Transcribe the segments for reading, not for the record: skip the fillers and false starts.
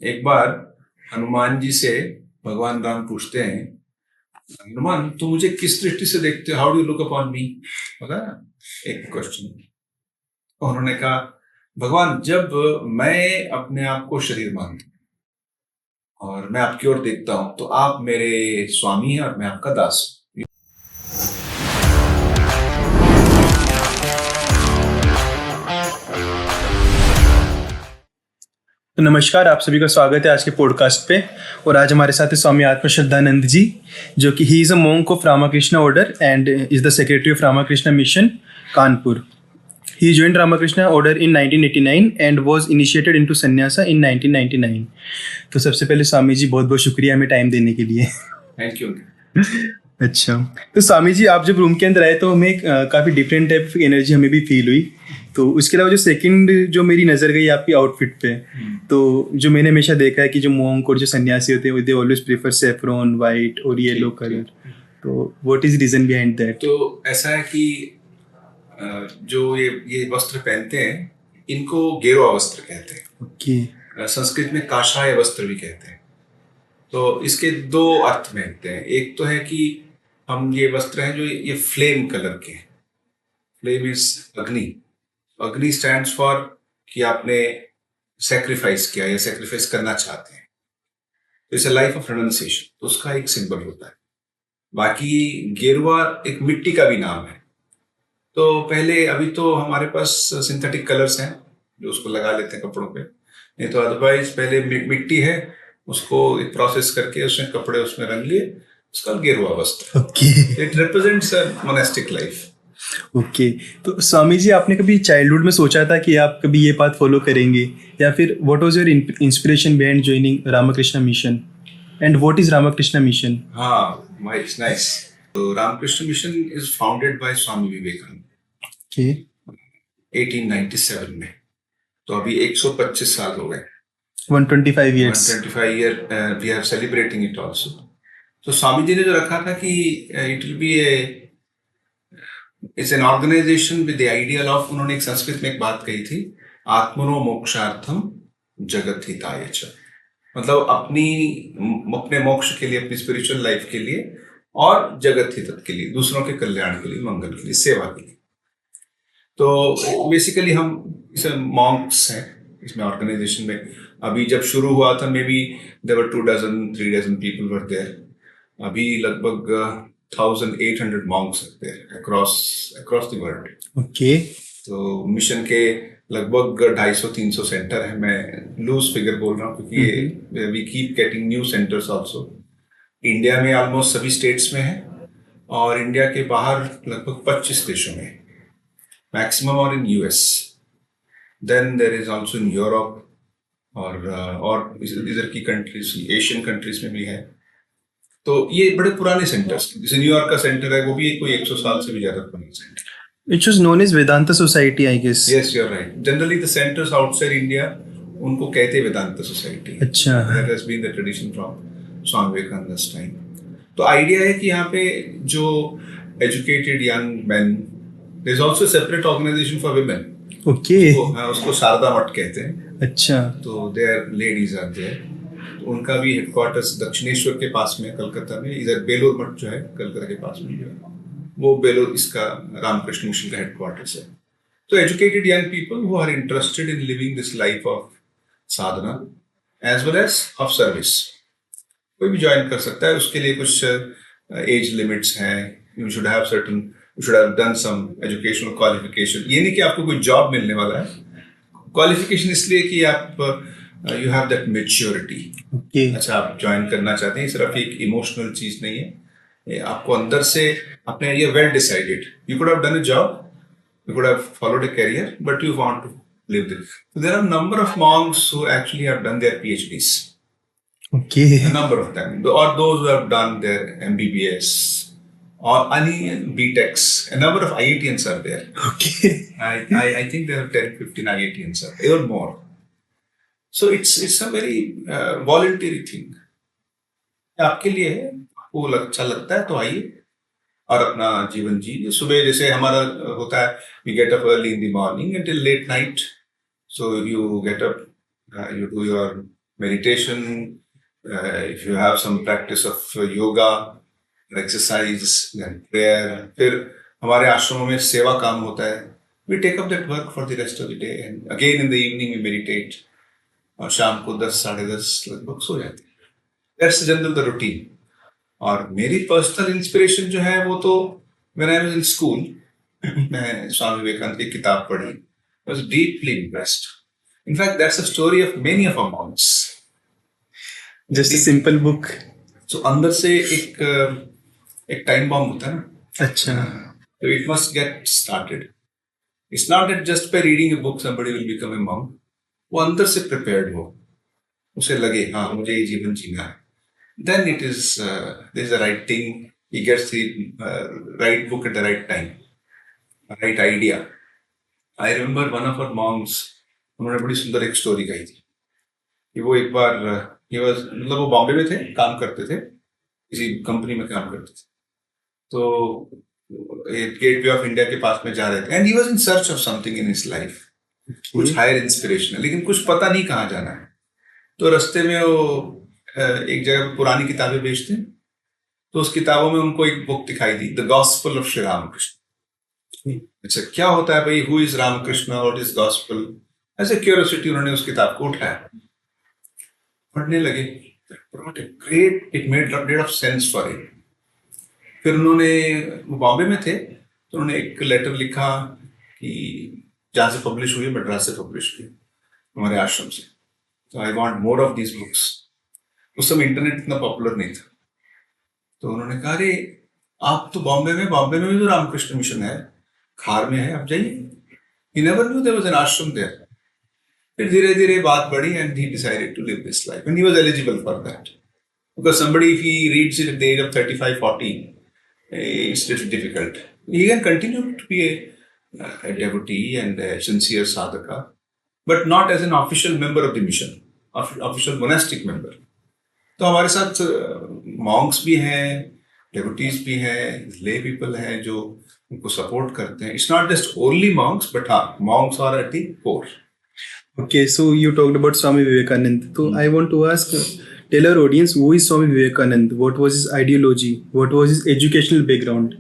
एक बार हनुमान जी से भगवान राम पूछते हैं, हनुमान तुम मुझे किस दृष्टि से देखते हो, how do you look upon मी, होता है ना एक क्वेश्चन। उन्होंने कहा, भगवान जब मैं अपने आप को शरीर मानता हूं और मैं आपकी ओर देखता हूं तो आप मेरे स्वामी हैं और मैं आपका दास हूं। तो नमस्कार, आप सभी का स्वागत है आज के पॉडकास्ट पे। और आज हमारे साथ है स्वामी आत्मश्रद्धानंद जी, जो कि he is a monk of Ramakrishna order and is the secretary of Ramakrishna mission Kanpur. He joined Ramakrishna Order in 1989 and was initiated into sannyasa in 1999. तो सबसे पहले स्वामी जी बहुत बहुत शुक्रिया हमें टाइम देने के लिए. Thank you. अच्छा, तो स्वामी जी आप जब रूम के अंदर आए तो हमें काफ़ी डिफरेंट टाइप की एनर्जी हमें भी फील हुई. तो उसके अलावा जो सेकंड जो मेरी नज़र गई आपकी आउटफिट पे, तो जो मैंने हमेशा देखा है कि जो मोंक और जो सन्यासी होते हैं they always prefer saffron white और येलो कलर. तो what is reason behind that? तो ऐसा है कि जो ये वस्त्र पहनते हैं इनको गेरुआ वस्त्र कहते हैं. ओके. संस्कृत में काषाय वस्त्र भी कहते हैं. तो इसके दो अर्थ में होते हैं. एक तो है कि हम ये वस्त्र हैं जो ये फ्लेम कलर के हैं. फ्लेम इज अग्नि. अग्नि स्टैंड्स फॉर कि आपने सेक्रीफाइस किया या सेक्रीफाइस करना चाहते हैं. तो इट्स अ लाइफ ऑफ रेनोंसिएशन, तो उसका एक सिंबल होता है. बाकी गेरुआ एक मिट्टी का भी नाम है. तो पहले अभी तो हमारे पास सिंथेटिक कलर्स हैं जो उसको लगा लेते हैं कपड़ों पे. नहीं तो अदरवाइज पहले मिट्टी है, उसको एक प्रोसेस करके उसमें कपड़े उसमें रंग लिए, उसका गेरुआ वस्त्र. Okay. It represents a monastic life. Okay. तो स्वामी जी आपने कभी चाइल्डहुड में सोचा था कि आप कभी ये पाथ फॉलो करेंगे, या फिर what was your inspiration behind joining Ramakrishna mission and what is Ramakrishna mission? हाँ, इट्स नाइस. तो Ramakrishna mission is founded by Swami Vivekananda. Okay. 1897 में. तो अभी 125 साल हो गए. 125 years. 125 year we are celebrating it also. तो स्वामी जी ने जो रखा था कि it will be it's an organisation with the ideal of, उन्होंने एक संस्कृत में एक बात कही थी, आत्मनो मोक्षार्थम जगत हिताय च. मतलब अपने मोक्ष के लिए, अपनी स्पिरिचुअल लाइफ के लिए और जगत हित के लिए, दूसरों के कल्याण के लिए, मंगल के लिए, सेवा के लिए. तो बेसिकली हम इसे मॉन्क्स हैं इसमें ऑर्गेनाइजेशन में. अभी जब शुरू हुआ था maybe there were 2 dozen 3 dozen people were there. अभी लगभग 1800 मॉन्क्स हैं there across the world. Okay. तो मिशन के लगभग 250-300 सेंटर है. मैं लूज फिगर बोल रहा हूँ क्योंकि we keep getting new centres also. India में ऑलमोस्ट सभी स्टेट्स में है और इंडिया के बाहर लगभग 25 देशों में, मैक्सिमम और in US. Then there is also in Europe और इधर की कंट्रीज, एशियन कंट्रीज में भी है. तो ये बड़े पुराने सेंटर्स, जैसे न्यूयॉर्क का सेंटर है, वो भी कोई 100 साल से भी ज्यादा पुराना centre. Which was known as Vedanta Society, I guess. Yes, you're right. Generally, the centers outside India, उनको कहते हैं वेदांता सोसाइटी. अच्छा. That has been the tradition from Swami Vivekananda's time. तो आइडिया है कि यहाँ पे जो educated young men, there's also a separate organization for women. Okay. उसको शारदा मठ कहते हैं. अच्छा. तो their ladies are there. तो उनका भी हेडक्वार्टर्स दक्षिणेश्वर के पास में कलकत्ता में, इधर बेलूर मठ जो है कलकत्ता के पास में जो है, वो बेलूर इसका रामकृष्ण मिशन का हेडक्वार्टर्स है. तो educated young people who are interested in living this life of sadhana as well as of service, कोई भी ज्वाइन कर सकता है. उसके लिए कुछ एज लिमिट्स हैं. You should have done some educational qualification. ये नहीं कि आपको कोई जॉब मिलने वाला है. क्वालिफिकेशन इसलिए कि आप यू हैव दैट मैच्योरिटी. अच्छा, आप ज्वाइन करना चाहते हैं, सिर्फ एक इमोशनल चीज नहीं है. आपको अंदर से अपने ये well decided. You could have done a job, you could have followed a career, but you want to live this. So there are a number of monks who actually have done their PhDs. Okay. A number of them, or those who have done their MBBS or any BTechs. A number of IITians are there. Okay. I think there are 10-15 IITians are even more. So it's a very voluntary thing. आपके लिए है, आपको अच्छा लगता है तो आइए और अपना जीवन जी. सुबह जैसे हमारा होता है, we get up early in the morning and till late night. So you get up, you do your meditation, if you have some practice of yoga, exercise, then prayer. फिर हमारे आश्रमों में सेवा काम होता है. We take up that work for the rest of the day, and again in the evening we meditate. और शाम को 10 साढ़े 10 लगभग सो जाते हैं. That's generally the routine. और मेरी पर्सनल इंस्पिरेशन जो है वो तो when I was in school मैं स्वामी विवेकानंद की किताब पढ़ी. I was deeply impressed. In fact that's a story of many of our monks. Just a simple book. So अंदर से एक टाइम बॉम्ब होता है ना. अच्छा. So it must get started. It's not that just by reading a book somebody will become a monk. वो अंदर से prepared हो, उसे लगे हाँ मुझे ये जीवन जीना है. Then it is there is the right thing. He gets the right book at the right time, right idea. I remember one of our monks. उन्होंने बड़ी सुंदर एक स्टोरी कही थी कि वो एक बार मतलब वो बॉम्बे में थे, काम करते थे, किसी कंपनी में काम करते थे. तो गेटवे ऑफ इंडिया के पास में जा रहे थे and he was in search of something in his life. कुछ हायर इंस्पिरेशन है लेकिन कुछ पता नहीं कहाँ जाना है. तो रास्ते में वो एक जगह पे पुरानी किताबें बेचते हैं. तो उस किताबों में उनको एक बुक दिखाई दी, the gospel of Shri Ramakrishna. अच्छा क्या होता है भाई, हु इज रामकृष्ण और इज गॉस्पेल. ऐसे क्यूरियोसिटी उन्होंने उस किताब को उठाया, पढ़ने लगे. It made lot of sense for it. फिर उन्होंने, वो बॉम्बे में थे तो उन्होंने एक लेटर लिखा कि जहाँ से पब्लिश हुई, मद्रास से पब्लिश हुई हमारे आश्रम से. तो I want more of these books. उस समय इंटरनेट इतना पॉपुलर नहीं था. तो उन्होंने कहा अरे आप तो बॉम्बे में भी तो रामकृष्ण मिशन है, खार में है, आप जाइए. He never knew there was an ashram there. फिर धीरे धीरे बात बढ़ी and he decided to live this life and he was eligible for that. Because somebody, if he reads it at the age of 35, 40, it's little difficult. He can continue to be a devotee and a sincere sadhaka, but not as an official member of the mission, official monastic member. तो हमारे साथ monks भी हैं, devotees भी हैं, lay people हैं जो उनको support करते हैं. It's not just only monks, but हाँ, monks are at the core. Okay, so you talked about Swami Vivekananda. So I want to ask, tell our audience who is Swami Vivekananda, what was his ideology, what was his educational background.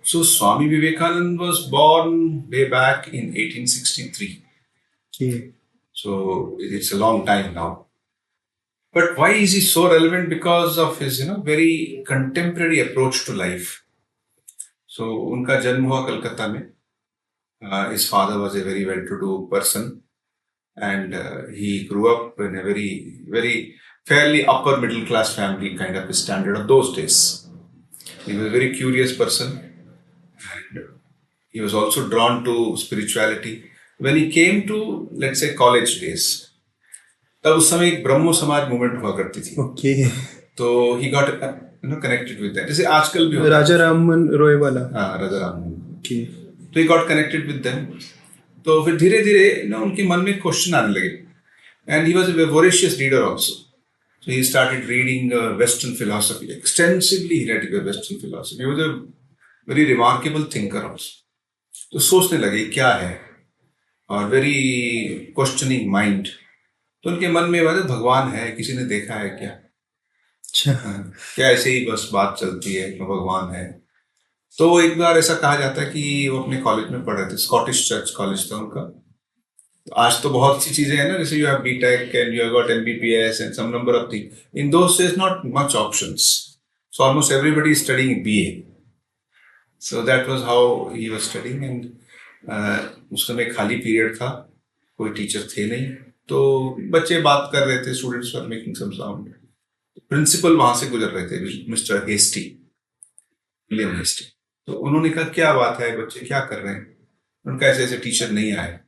So Swami Vivekananda was born way back in 1863. Okay. So it's a long time now. But why is he so relevant? Because of his very contemporary approach to life. So उनका जन्म हुआ कलकत्ता में. His father was a very well-to-do person, and he grew up in a very, very fairly upper middle class family kind of a standard of those days. He was a very curious person, and he was also drawn to spirituality. When he came to, let's say, college days, तब उस समय एक ब्रह्मो समाज movement हुआ करती थी. Okay. तो he got connected with that. जैसे आजकल भी राजा राममोहन रॉय वाला. हाँ, राजा राममोहन. Okay. तो he got connected with them. तो फिर धीरे धीरे उनके मन में क्वेश्चन आने लगे. And he was a voracious reader also. So he started reading Western philosophy. Extensively he read Western philosophy. He was a very remarkable thinker also. तो सोचने लगे क्या है, और very questioning mind. तो उनके मन में भगवान है, किसी ने देखा है क्या? अच्छा. क्या ऐसे ही बस बात चलती है कि भगवान है? तो एक बार ऐसा कहा जाता है कि वो अपने कॉलेज में पढ़ रहे थे, स्कॉटिश चर्च कॉलेज था उनका. आज तो बहुत सी चीजें हैं ना, जैसे you have B Tech and you have got MBBS and some number of thing. In those days not much options, so almost everybody is studying BA. So that was how he was studying. And उस समय खाली period था, कोई teacher थे नहीं, तो बच्चे बात कर रहे थे, students were making some sound. Principal वहां से गुजर रहे थे, मिस्टर हेस्टी, विलियम हेस्टी. तो उन्होंने कहा क्या बात है, बच्चे क्या कर रहे हैं? उनका ऐसे ऐसे टीचर नहीं आए.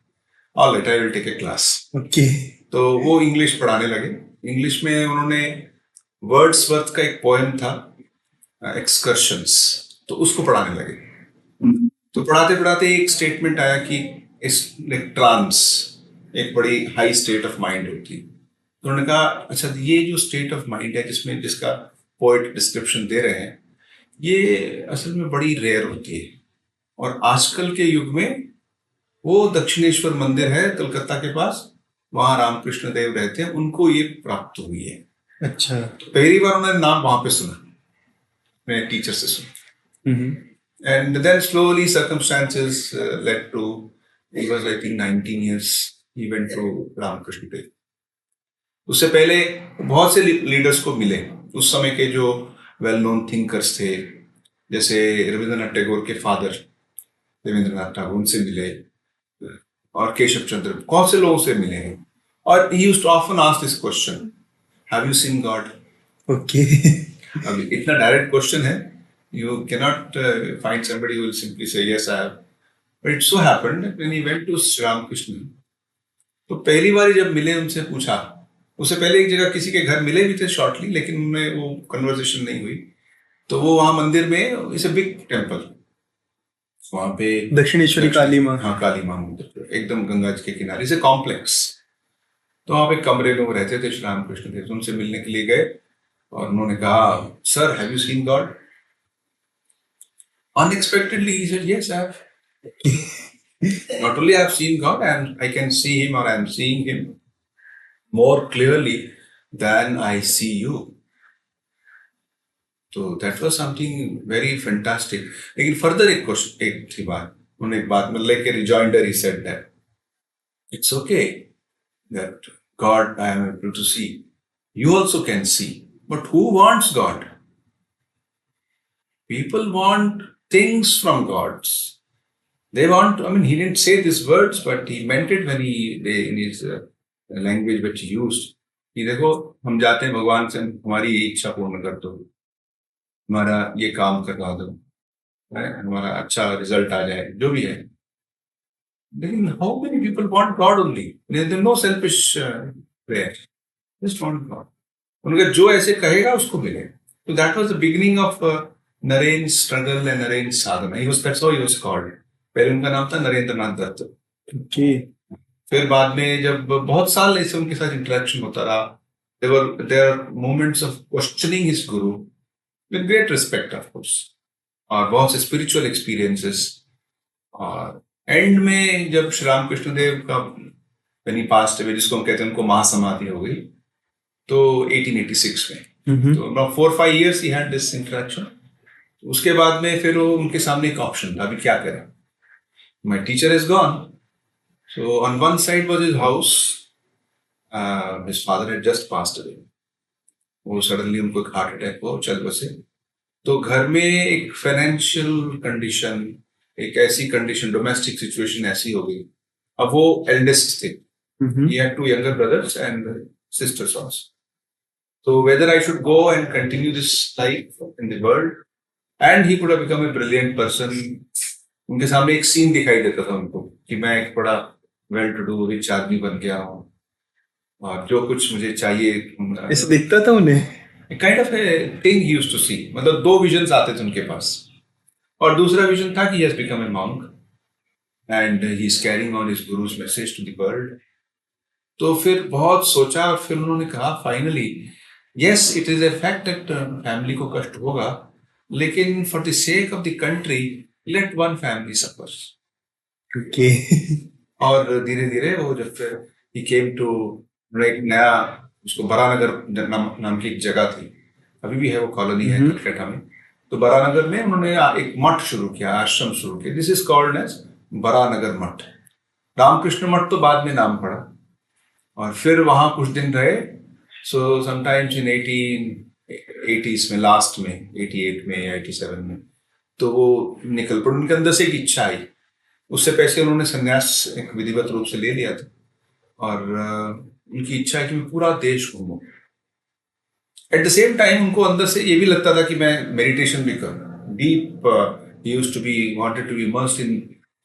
All right, I will take a class. Okay. तो वो इंग्लिश पढ़ाने लगे. इंग्लिश में उन्होंने वर्ड्सवर्थ का एक पोएम था, एक्सकर्शंस, तो उसको पढ़ाने लगे. तो पढ़ाते पढ़ाते एक स्टेटमेंट आया कि इस ट्रांस एक बड़ी हाई स्टेट ऑफ माइंड होती. तो उन्होंने कहा अच्छा ये जो स्टेट ऑफ माइंड है जिसका पोएट डिस्क्रिप्शन दे रहे हैं, ये असल में बड़ी रेयर होती है. और आजकल के युग में वो दक्षिणेश्वर मंदिर है कलकत्ता के पास, वहाँ रामकृष्ण देव रहते हैं, उनको ये प्राप्त हुई है। अच्छा। तो पहली बार उन्होंने नाम वहां पे सुना, मेरे टीचर से सुना। And then slowly circumstances led to, he was I think 19 years, he went to Ramakrishna Dev. उससे पहले बहुत से लीडर्स को मिले, उस समय के जो वेल नोन थिंकर्स थे, जैसे रविंद्रनाथ टैगोर के फादर देवेंद्रनाथ टैगोर, उनसे मिले, और केशव चंद्र, कौन से लोगों से मिले हैं। और he used to often ask this question, have you seen God? Okay. अभी इतना डायरेक्ट क्वेश्चन है, you cannot find somebody who will simply say yes I have. But it so happened that when he went to Sri Ramakrishna, तो पहली बार जब मिले, उनसे पूछा, उससे पहले एक जगह किसी के घर मिले भी थे शॉर्टली, लेकिन उनमें वो कन्वर्सेशन नहीं हुई। तो वो वहां मंदिर में, इट्स अ बिग टेम्पल, वहां पे दक्षिणेश्वरी काली माँ। हाँ, काली माँ मंदिर एकदम गंगा जी के किनारे से कॉम्प्लेक्स। तो वहां पे कमरे में वो रहते थे श्री रामकृष्ण देव, उनसे मिलने के लिए गए और उन्होंने कहा, sir have you seen God? Unexpectedly he said, yes I have. Not only I have seen God, and I can see him, or I am seeing him more clearly than I see you. So that was something very fantastic. लेकिन further एक question, एक थी बात, उन्होंने एक बात मतलब like a rejoinder, he said that it's okay that God I am able to see, you also can see, but who wants God? People want things from gods. They want, I mean, he didn't say these words, but he meant it when in his language which he used. कि देखो, हम जाते हैं भगवान से, हमारी ये इच्छा पूर्ण कर दो, हमारा ये काम करवा दो, हमारा अच्छा रिजल्ट आ जाए, जो भी है। लेकिन how many people want God only? There's no selfish prayer. Just want God. उनका जो ऐसे कहेगा उसको मिले. So that was the beginning of Naren's struggle and Naren's sadhana. That's how he was called. पहले उनका नाम था नरेंद्र नाथ दत्त। ओके। फिर बाद में जब बहुत साल ऐसे उनके साथ इंटरेक्शन होता रहा, there are moments of questioning his guru with great respect of course, और बहुत से spiritual experiences, और एंड में जब श्री रामकृष्ण देव का when he passed away, जिसको हम कहते हैं उनको महासमाधि हो गई, तो 1886 में, तो about 4-5 years he had this interaction. उसके बाद में फिर वो उनके सामने एक ऑप्शन था, अभी क्या करें? My teacher is gone. So on one side was his house. His father had just passed away. वो सडनली उनको एक हार्ट अटैक हुआ, चल बसे। तो घर में एक फाइनेंशियल कंडीशन, एक ऐसी कंडीशन, डोमेस्टिक सिचुएशन ऐसी हो गई। अब वो एल्डेस्ट थे, he had 2 younger brothers and sisters also. So whether I should go and continue this life in the world, and he could have become a brilliant person. उनके सामने एक scene दिखाई देता था उनको कि मैं एक बड़ा वेल टू डू रिच आदमी बन गया हूँ, और जो कुछ मुझे चाहिए ऐसे दिखता था उन्हें। Kind of a thing he used to see, मतलब 2 विजन्स आते थे उनके पास। और दूसरा विजन था कि he has become a monk and he is carrying on his guru's message to the world. तो फिर बहुत सोचा, और फिर उन्होंने कहा finally, yes it is a fact that family को कष्ट होगा, लेकिन for the sake of the country let one family suffer. Okay. और धीरे धीरे वो जब फिर ही केम टू एक नया, उसको बरानगर नाम की एक जगह थी, अभी भी है, वो कॉलोनी है कलकत्ता में। तो बरानगर में उन्होंने एक मठ शुरू किया, आश्रम शुरू किया। This is called as Baranagar Math. Ramakrishna मठ तो बाद में नाम पड़ा, और फिर वहां कुछ दिन रहे। सो समटाइम्स इन 1880s में, लास्ट में 88 में या 87 में, तो वो निकल पड़े। उनके अंदर से एक इच्छा आई। उससे पहले उन्होंने संन्यास एक विधिवत रूप से ले लिया था, और उनकी इच्छा है कि मैं पूरा देश घूमूं। एट द सेम टाइम उनको अंदर से ये भी लगता था कि मैं मेडिटेशन भी करूं। Deep he used to be wanted to be immersed in,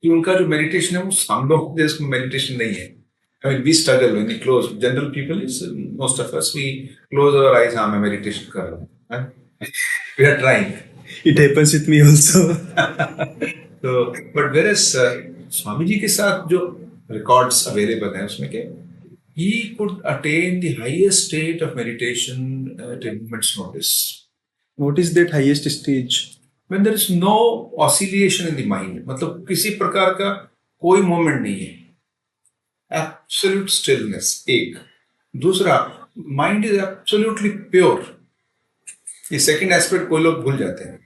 कि उनका जो मेडिटेशन है वो हम लोग के देश में मेडिटेशन नहीं है। I mean, we struggle when we close. General people is most of us, we close our eyes. हाँ, मैं meditation कर रहा हूँ। We are trying. It happens with me also. So, but whereas Swami ji के साथ जो records available हैं उसमें के, he could attain the highest state of meditation at a moment's notice. What is that highest stage? When there is no oscillation in the mind, मतलब किसी प्रकार का कोई moment नहीं है, एब्सोल्यूट स्टिलनेस एक, दूसरा माइंड इज एब्सोल्युटली प्योर। ये सेकंड एस्पेक्ट कोई लोग भूल जाते हैं।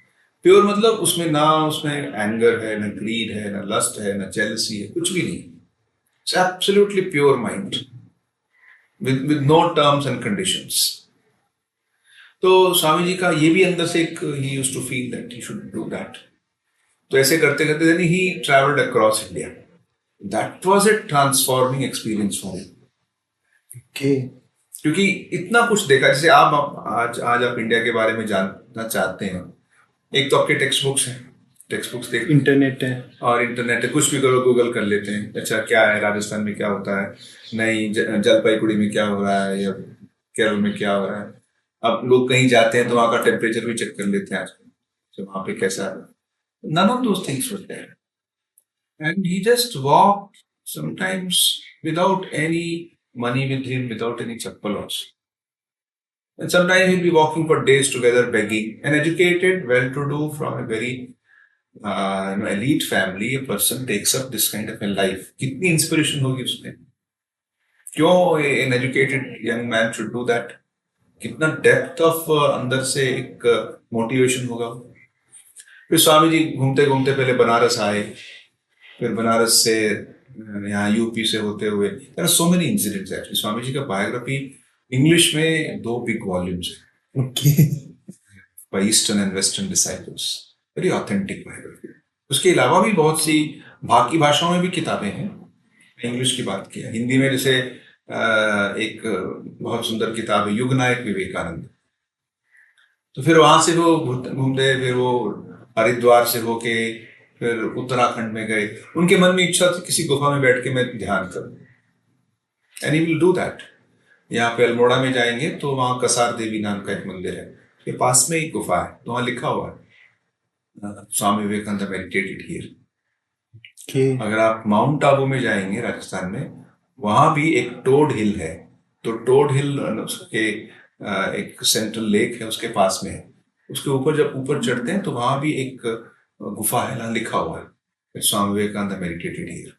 प्योर मतलब उसमें ना उसमें एंगर है, ना ग्रीड है, ना लस्ट है, ना जेलसी है, कुछ भी नहीं। It's absolutely pure mind with no terms and conditions. तो स्वामी जी का ये भी अंदर से एक he used to feel that he should do that. तो ऐसे करते करते then he traveled across India. That was a transforming experience for him. Okay. क्योंकि इतना कुछ देखा, जैसे आप आज आप इंडिया के बारे में जानना चाहते हैं, एक तो आपके टेक्स्ट बुक्स हैं, टेक्स्ट बुक्स देख, इंटरनेट है, और इंटरनेट है, कुछ भी करो गूगल कर लेते हैं, अच्छा क्या है राजस्थान में क्या होता है, नहीं जलपाईगुड़ी में क्या हो रहा है, या केरल में क्या हो रहा है। अब लोग कहीं जाते हैं तो वहाँ का टेम्परेचर भी चेक कर लेते हैं आजकल, तो वहाँ पे कैसा है। None of those things were there and he just walk sometimes without any money with him, without any chappal also. And sometimes he'll be walking for days together begging. An educated, well-to-do from a very elite family, a person takes up this kind of a life. कितनी inspiration होगी उसमें? क्यों an educated young man should do that? कितना depth of अंदर से एक motivation होगा? फिर स्वामी जी घूमते घूमते पहले बनारस आए, फिर बनारस से यहाँ यूपी से होते हुए, there are so many incidents actually. Swami जी का बायोग्राफी इंग्लिश में 2 बिग वॉल्यूम्स है। Okay. by eastern and western disciples, very authentic biography. उसके अलावा भी बहुत सी बाकी भाषाओं में भी किताबें हैं। इंग्लिश की बात किया, हिंदी में जैसे एक बहुत सुंदर किताब है युगनायक विवेकानंद। तो फिर वहां से वो घूमते, फिर वो हरिद्वार से होके फिर उत्तराखंड में गए। उनके मन में इच्छा थी किसी गुफा में बैठ के मैं ध्यान करूं, and he will do that. यहाँ पे अल्मोड़ा में जाएंगे तो वहाँ कसार देवी नाम का एक मंदिर है, के पास में एक गुफा है, तो वहाँ लिखा हुआ है Swami Vivekananda meditated here. Okay. अगर आप माउंट आबू में जाएंगे राजस्थान में, वहां भी एक टोड हिल है, तो टोड हिल उसके एक सेंट्रल लेक है उसके पास में है, उसके ऊपर जब ऊपर चढ़ते हैं तो वहां भी एक गुफा है, यहाँ लिखा हुआ है स्वामी विवेकानंद मेडिटेटेड हियर।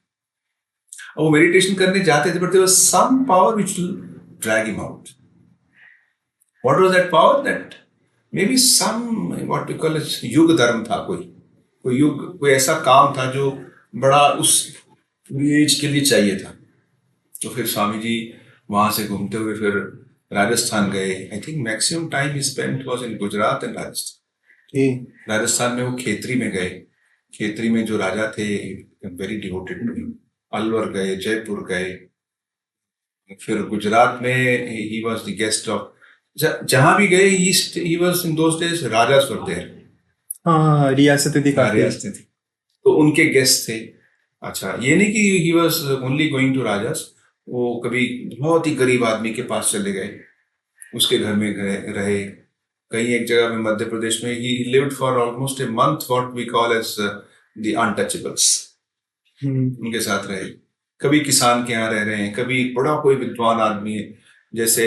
वो मेडिटेशन करने जाते थे, but there was some power which will drag him out. What was that power? That may be some what we call as yuga dharma था, कोई युग, कोई ऐसा काम था जो बड़ा उस एज के लिए चाहिए था। तो फिर स्वामी जी वहां से घूमते हुए फिर राजस्थान गए। I think maximum time he spent was in Gujarat and Rajasthan. Rajasthan में वो खेतरी में गए, खेतरी में जो राजा थे very devoted to him. Alwar गए, जयपुर गए, फिर गुजरात में he was the guest of, जहां भी गए he was in those days rajas were there. हाँ, रियासतें दिखाते हैं। रियासतें थी तो उनके गेस्ट थे। अच्छा, ये नहीं कि he was only going to rajas, वो कभी बहुत ही गरीब आदमी के पास चले गए, उसके घर में गए रहे। कहीं एक जगह में मध्य प्रदेश में he lived for almost a month, what we call as the untouchables. उनके साथ रहे। कभी किसान के यहाँ रह रहे हैं, कभी बड़ा कोई विद्वान आदमी है, जैसे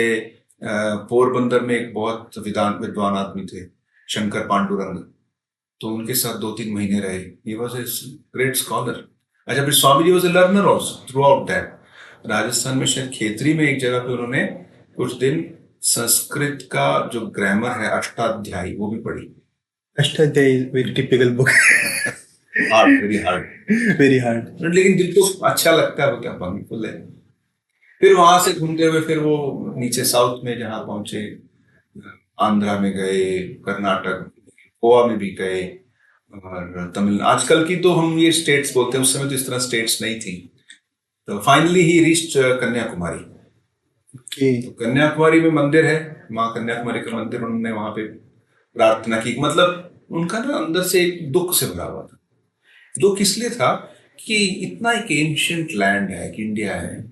पोरबंदर में एक बहुत विद्वान आदमी थे शंकर पांडुरंग, तो उनके साथ 2-3 महीने रहे। He was a great scholar. अच्छा, फिर Swami ji was a learner also throughout that. Rajasthan में शायद खेतरी में एक जगह पे उन्होंने कुछ दिन संस्कृत का जो ग्रामर है अष्टाध्यायी, वो भी पढ़ी। Ashtadhyayi very typical book. Hard, very hard, very hard, लेकिन दिल को अच्छा लगता है, वो क्या वंडरफुल है। फिर वहां से घूमते हुए फिर वो नीचे साउथ में जहाँ पहुंचे, आंध्रा में गए, कर्नाटक, गोवा में भी गए, और तमिल। आजकल की तो हम ये स्टेट्स बोलते हैं, उस समय तो इस तरह स्टेट्स नहीं थी। तो फाइनली ही रीच्ड कन्याकुमारी। तो कन्याकुमारी में मंदिर है, माँ कन्याकुमारी का मंदिर, उन्होंने वहां पे प्रार्थना की। मतलब उनका ना अंदर से एक दुख से भरा हुआ था। दुख इसलिए था कि इतना एक एंशियंट लैंड है कि इंडिया है,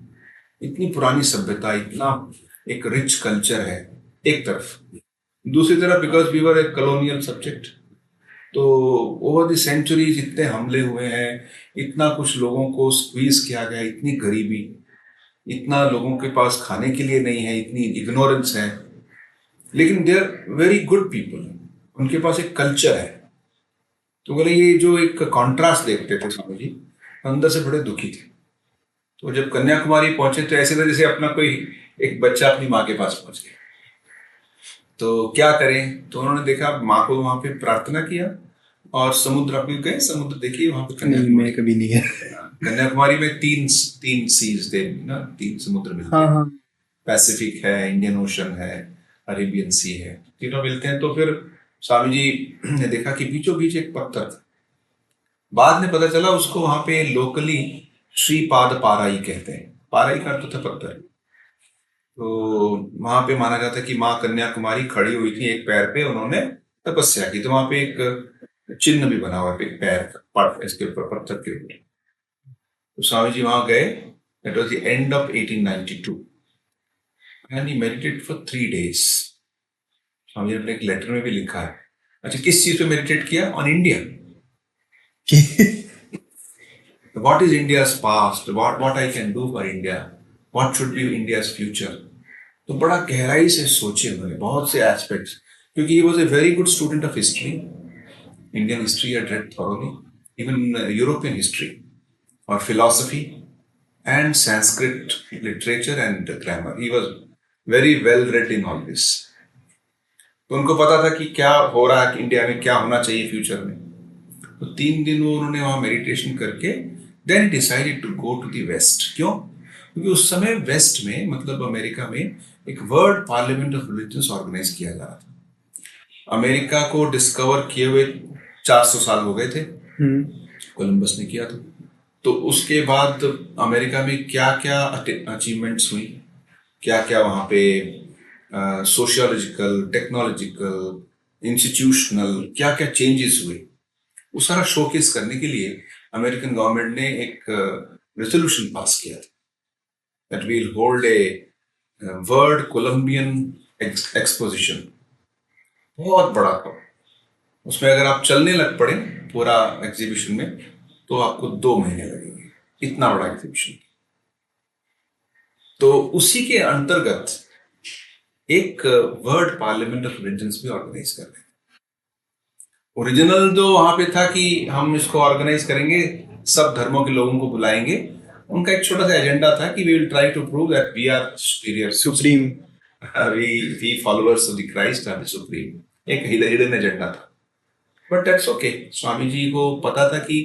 इतनी पुरानी सभ्यता, इतना एक रिच कल्चर है एक तरफ, दूसरी तरफ because we were a colonial subject, तो ओवर द सेंचुरीज इतने हमले हुए हैं, इतना कुछ लोगों को स्क्वीज किया गया, इतनी गरीबी, इतना लोगों के पास खाने के लिए नहीं है, इतनी इग्नोरेंस है, लेकिन they are very good people, उनके पास एक कल्चर है। तो बोले ये जो एक कॉन्ट्रास्ट देखते थे स्वामी जी, अंदर से बड़े दुखी थे। तो जब कन्याकुमारी पहुंचे तो ऐसे था जैसे अपना कोई एक बच्चा अपनी माँ के पास पहुंच गया। तो क्या करें, तो उन्होंने देखा माँ को वहां पे प्रार्थना किया और समुद्र, आप भी गए समुद्र देखिए वहां पे नहीं, मैं कन्याकुमारी। कभी नहीं गया। कन्याकुमारी में तीन तीन सीज थे ना, तीन समुद्र मिलते हाँ हैं। हाँ। पैसिफिक है, इंडियन ओशन है, अरेबियन सी है, तीनों मिलते हैं। तो फिर स्वामी जी ने देखा कि बीचों बीच एक पत्थर था। बाद में पता चला उसको वहां पे लोकली श्रीपाद पाराई कहते हैं। पाराई का अर्थ था पत्थर। तो वहां पे माना जाता है कि माँ कन्याकुमारी खड़ी हुई थी एक पैर पे, उन्होंने तपस्या की। तो वहां पे एक चिन्ह भी बना हुआ है एक पैर का, इसके ऊपर पत्थर के ऊपर। तो स्वामी जी वहां गए, it was the end of 1892 and he meditate for 3 days। स्वामी जी ने एक लेटर में भी लिखा है। अच्छा, किस चीज पे मेडिटेट किया? On India. What is India's past? What I can do for India? What should be India's future? तो बड़ा गहराई से सोचे उन्होंने बहुत से एस्पेक्ट्स, क्योंकि he was a very good student of history. Indian history had read thoroughly, even European history or philosophy and Sanskrit literature and grammar. He was very well read in all this. तो उनको पता था कि क्या हो रहा है India में, क्या होना चाहिए फ्यूचर में। तो 3 दिन वो उन्होंने वहां मेडिटेशन करके then decided to go to the West. क्यों? क्योंकि उस समय वेस्ट में, मतलब अमेरिका में, एक world parliament of religions organise किया जा रहा था। अमेरिका को डिस्कवर किए हुए 400 साल हो गए थे, कोलंबस ने किया था। तो उसके बाद अमेरिका में क्या क्या अचीवमेंट्स हुई, क्या क्या वहाँ पे सोशियोलॉजिकल, टेक्नोलॉजिकल, इंस्टीट्यूशनल क्या क्या चेंजेस हुए, वो सारा शोकेस करने के लिए अमेरिकन गवर्नमेंट ने एक रेजोल्यूशन पास किया था that we'll hold a world Columbian exposition. बहुत बड़ा था। उसमें अगर आप चलने लग पड़े पूरा एग्जीबिशन में तो आपको 2 महीने लगेंगे, इतना बड़ा एग्जीबिशन। तो उसी के अंतर्गत एक वर्ल्ड पार्लियामेंट ऑफ रिलीजन्स भी ऑर्गेनाइज कर रहे हैं। ओरिजिनल जो वहां पे था कि हम इसको ऑर्गेनाइज करेंगे, सब धर्मों के लोगों को बुलाएंगे। उनका एक छोटा सा एजेंडा था कि we will try to prove that we are superior, supreme. We followers of the Christ are the supreme. एक हिडन एजेंडा था, but that's okay. Swami ji को पता था कि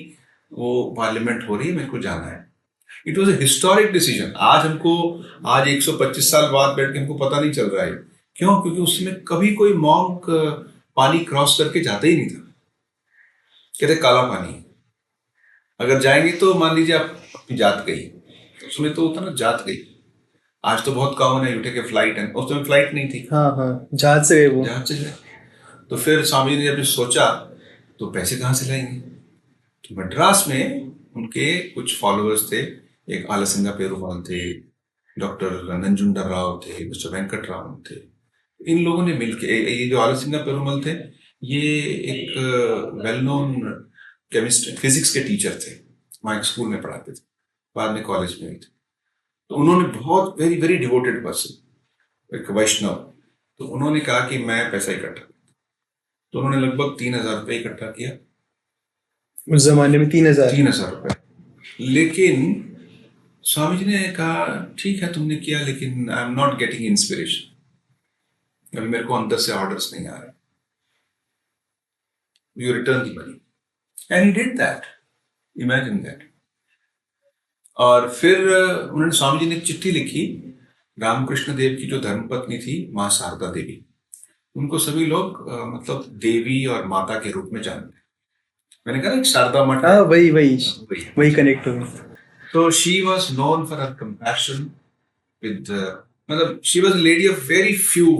वो पार्लियामेंट हो रही है, मेरे को जाना है। It was a historic decision. आज 125 साल बाद बैठ के हमको पता नहीं चल रहा है। क्यों? क्योंकि उसमें कभी कोई मॉन्क पानी क्रॉस करके जाता ही नहीं था। कहते काला पानी, अगर जाएंगे तो मान लीजिए आप अपनी जात गई, तो उसमें तो होता ना जात गई। आज तो बहुत कॉमन है, उठे के फ्लाइट है, उस समय फ्लाइट नहीं थी, हाँ हाँ, जहाज से गए वो। जहाज से गए। तो फिर स्वामी जी ने जब सोचा तो पैसे कहाँ से लाएंगे। तो मद्रास में उनके कुछ फॉलोअर्स थे, एक आलसिंगा पेरुमाल थे, डॉक्टर नंजुंडर राव थे, मिस्टर वेंकट रामन थे। इन लोगों ने मिलके, ये जो आलसिंगा पेरुमाल थे, ये एक वेल नोन केमिस्ट्री फिजिक्स के टीचर थे, वहाँ एक स्कूल में पढ़ाते थे, बाद में कॉलेज में भी थे। तो उन्होंने बहुत वेरी वेरी डिवोटेड पर्सन, एक वैष्णव। तो उन्होंने कहा कि मैं पैसा इकट्ठा। तो उन्होंने लगभग 3,000 रुपये इकट्ठा किया उस जमाने में। 3,000। 3,000 रुपये। लेकिन स्वामी जी ने कहा ठीक है तुमने किया, लेकिन I am not getting inspiration, अभी मेरे को अंदर से ऑर्डर्स नहीं आ रहे, you return the money. And he did that, imagine that. और फिर उन्होंने, स्वामी जी ने एक चिट्ठी लिखी। रामकृष्ण देव की जो धर्मपत्नी थी माँ शारदा देवी, उनको सभी लोग मतलब देवी और माता के रूप में जानते हैं। मैंने कहा ना शारदा मठ, हाँ वही कनेक्ट हो गया। तो she was known for her compassion with, मतलब she was lady of very few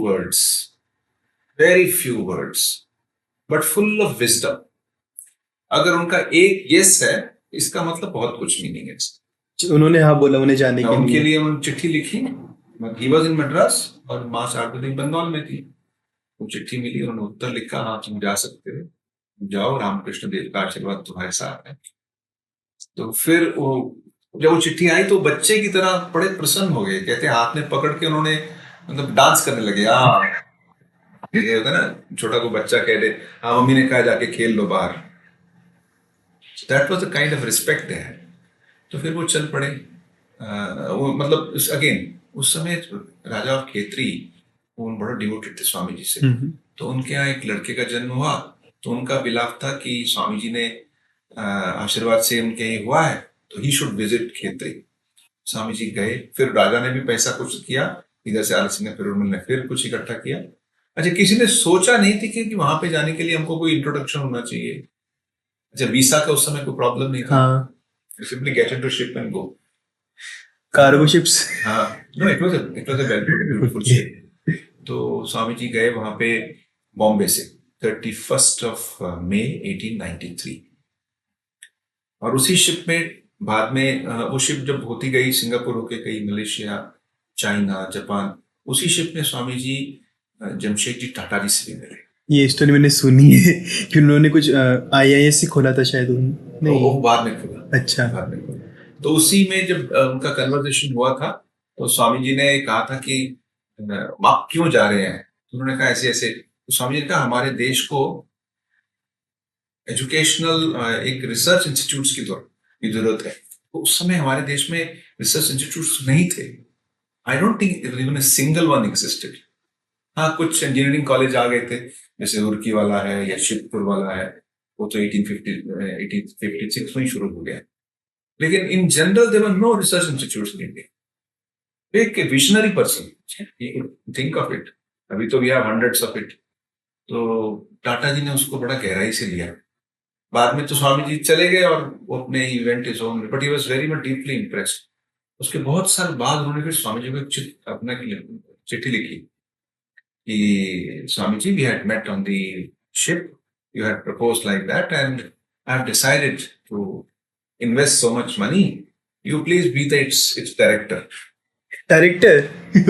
words but full of wisdom. अगर उनका एक यस है, इसका मतलब बहुत कुछ मीनिंग है। उन्होंने हाँ बोला उन्हें जाने के उनके लिए। लिए उन्होंने चिट्ठी लिखी। ही वॉज इन मद्रास और माँ शारदा देवी बंगाल में थी। वो चिट्ठी मिली, उन्होंने उत्तर लिखा, हाँ तुम जा सकते हो, जाओ, रामकृष्ण देव का आशीर्वाद तुम्हारे साथ है। तो फिर वो जब वो चिट्ठी आई तो बच्चे की तरह बड़े प्रसन्न हो गए। कहते हाथ में पकड़ के उन्होंने मतलब डांस करने लगे। हाँ, ये होता है ना, छोटा को बच्चा कह दे हाँ मम्मी ने कहा जाके खेल लो बाहर। That was the kind of respect they had. तो फिर वो चल पड़े वो मतलब अगेन उस समय राजा ऑफ खेतरी वो बड़ा डिवोटेड थे स्वामी जी से। तो उनके यहाँ एक लड़के का जन्म हुआ, तो उनका बिलाव था कि स्वामी जी ने आशीर्वाद से उनके यहाँ हुआ है तो ही शुड विजिट खेतरी। स्वामी जी गए, फिर राजा ने भी पैसा कुछ किया, इधर से आलसी ने पेरुमल ने फिर कुछ इकट्ठा किया। अच्छा, किसी ने सोचा नहीं थी कि वहां पे जाने के लिए हमको कोई इंट्रोडक्शन होना चाहिए। अच्छा, वीसा का उस समय कोई प्रॉब्लम नहीं था, हाँ, simply get into ship and go. Cargo ships. हाँ, no, it was a well beautiful ship. तो स्वामी जी गए वहां पे बॉम्बे से 31 मई 1893, और उसी शिप में बाद में वो शिप जब होती गई सिंगापुर होके गई मलेशिया, चाइना, जापान, उसी शिप में स्वामी जी जमशेद जी टाटा जी से भी मिले। ये स्टोरी मैंने सुनी है कि उन्होंने कुछ IIS ही खोला था शायद तो वो बाद में खुला, अच्छा। बाद में खुला। तो उसी में जब उनका कन्वर्सेशन हुआ था तो स्वामी जी ने कहा था कि आप क्यों जा रहे हैं? तो उन्होंने कहा ऐसे ऐसे। तो स्वामी जी ने कहा हमारे देश को एजुकेशनल एक रिसर्च इंस्टीट्यूट्स की जरूरत है। तो उस समय हमारे देश में रिसर्च इंस्टीट्यूट्स नहीं थे। I don't think even a single one existed. हाँ, कुछ इंजीनियरिंग कॉलेज आ गए थे, जैसे रुड़की वाला है या शिवपुर वाला है, वो तो 1856 में ही शुरू हो गया। लेकिन in general there were no research institutes in India. एक visionary person, think of it, अभी तो we have hundreds of it. तो टाटा जी ने उसको बड़ा गहराई से लिया। बाद में तो स्वामी जी चले गए और वो अपने event is own, but he was very much deeply impressed. उसके बहुत साल बाद उन्होंने फिर स्वामी जी को एक अपना चिट्ठी लिखी कि Swami ji, we had met on the ship, you had proposed like that and I have decided to invest so much money, you please be its director,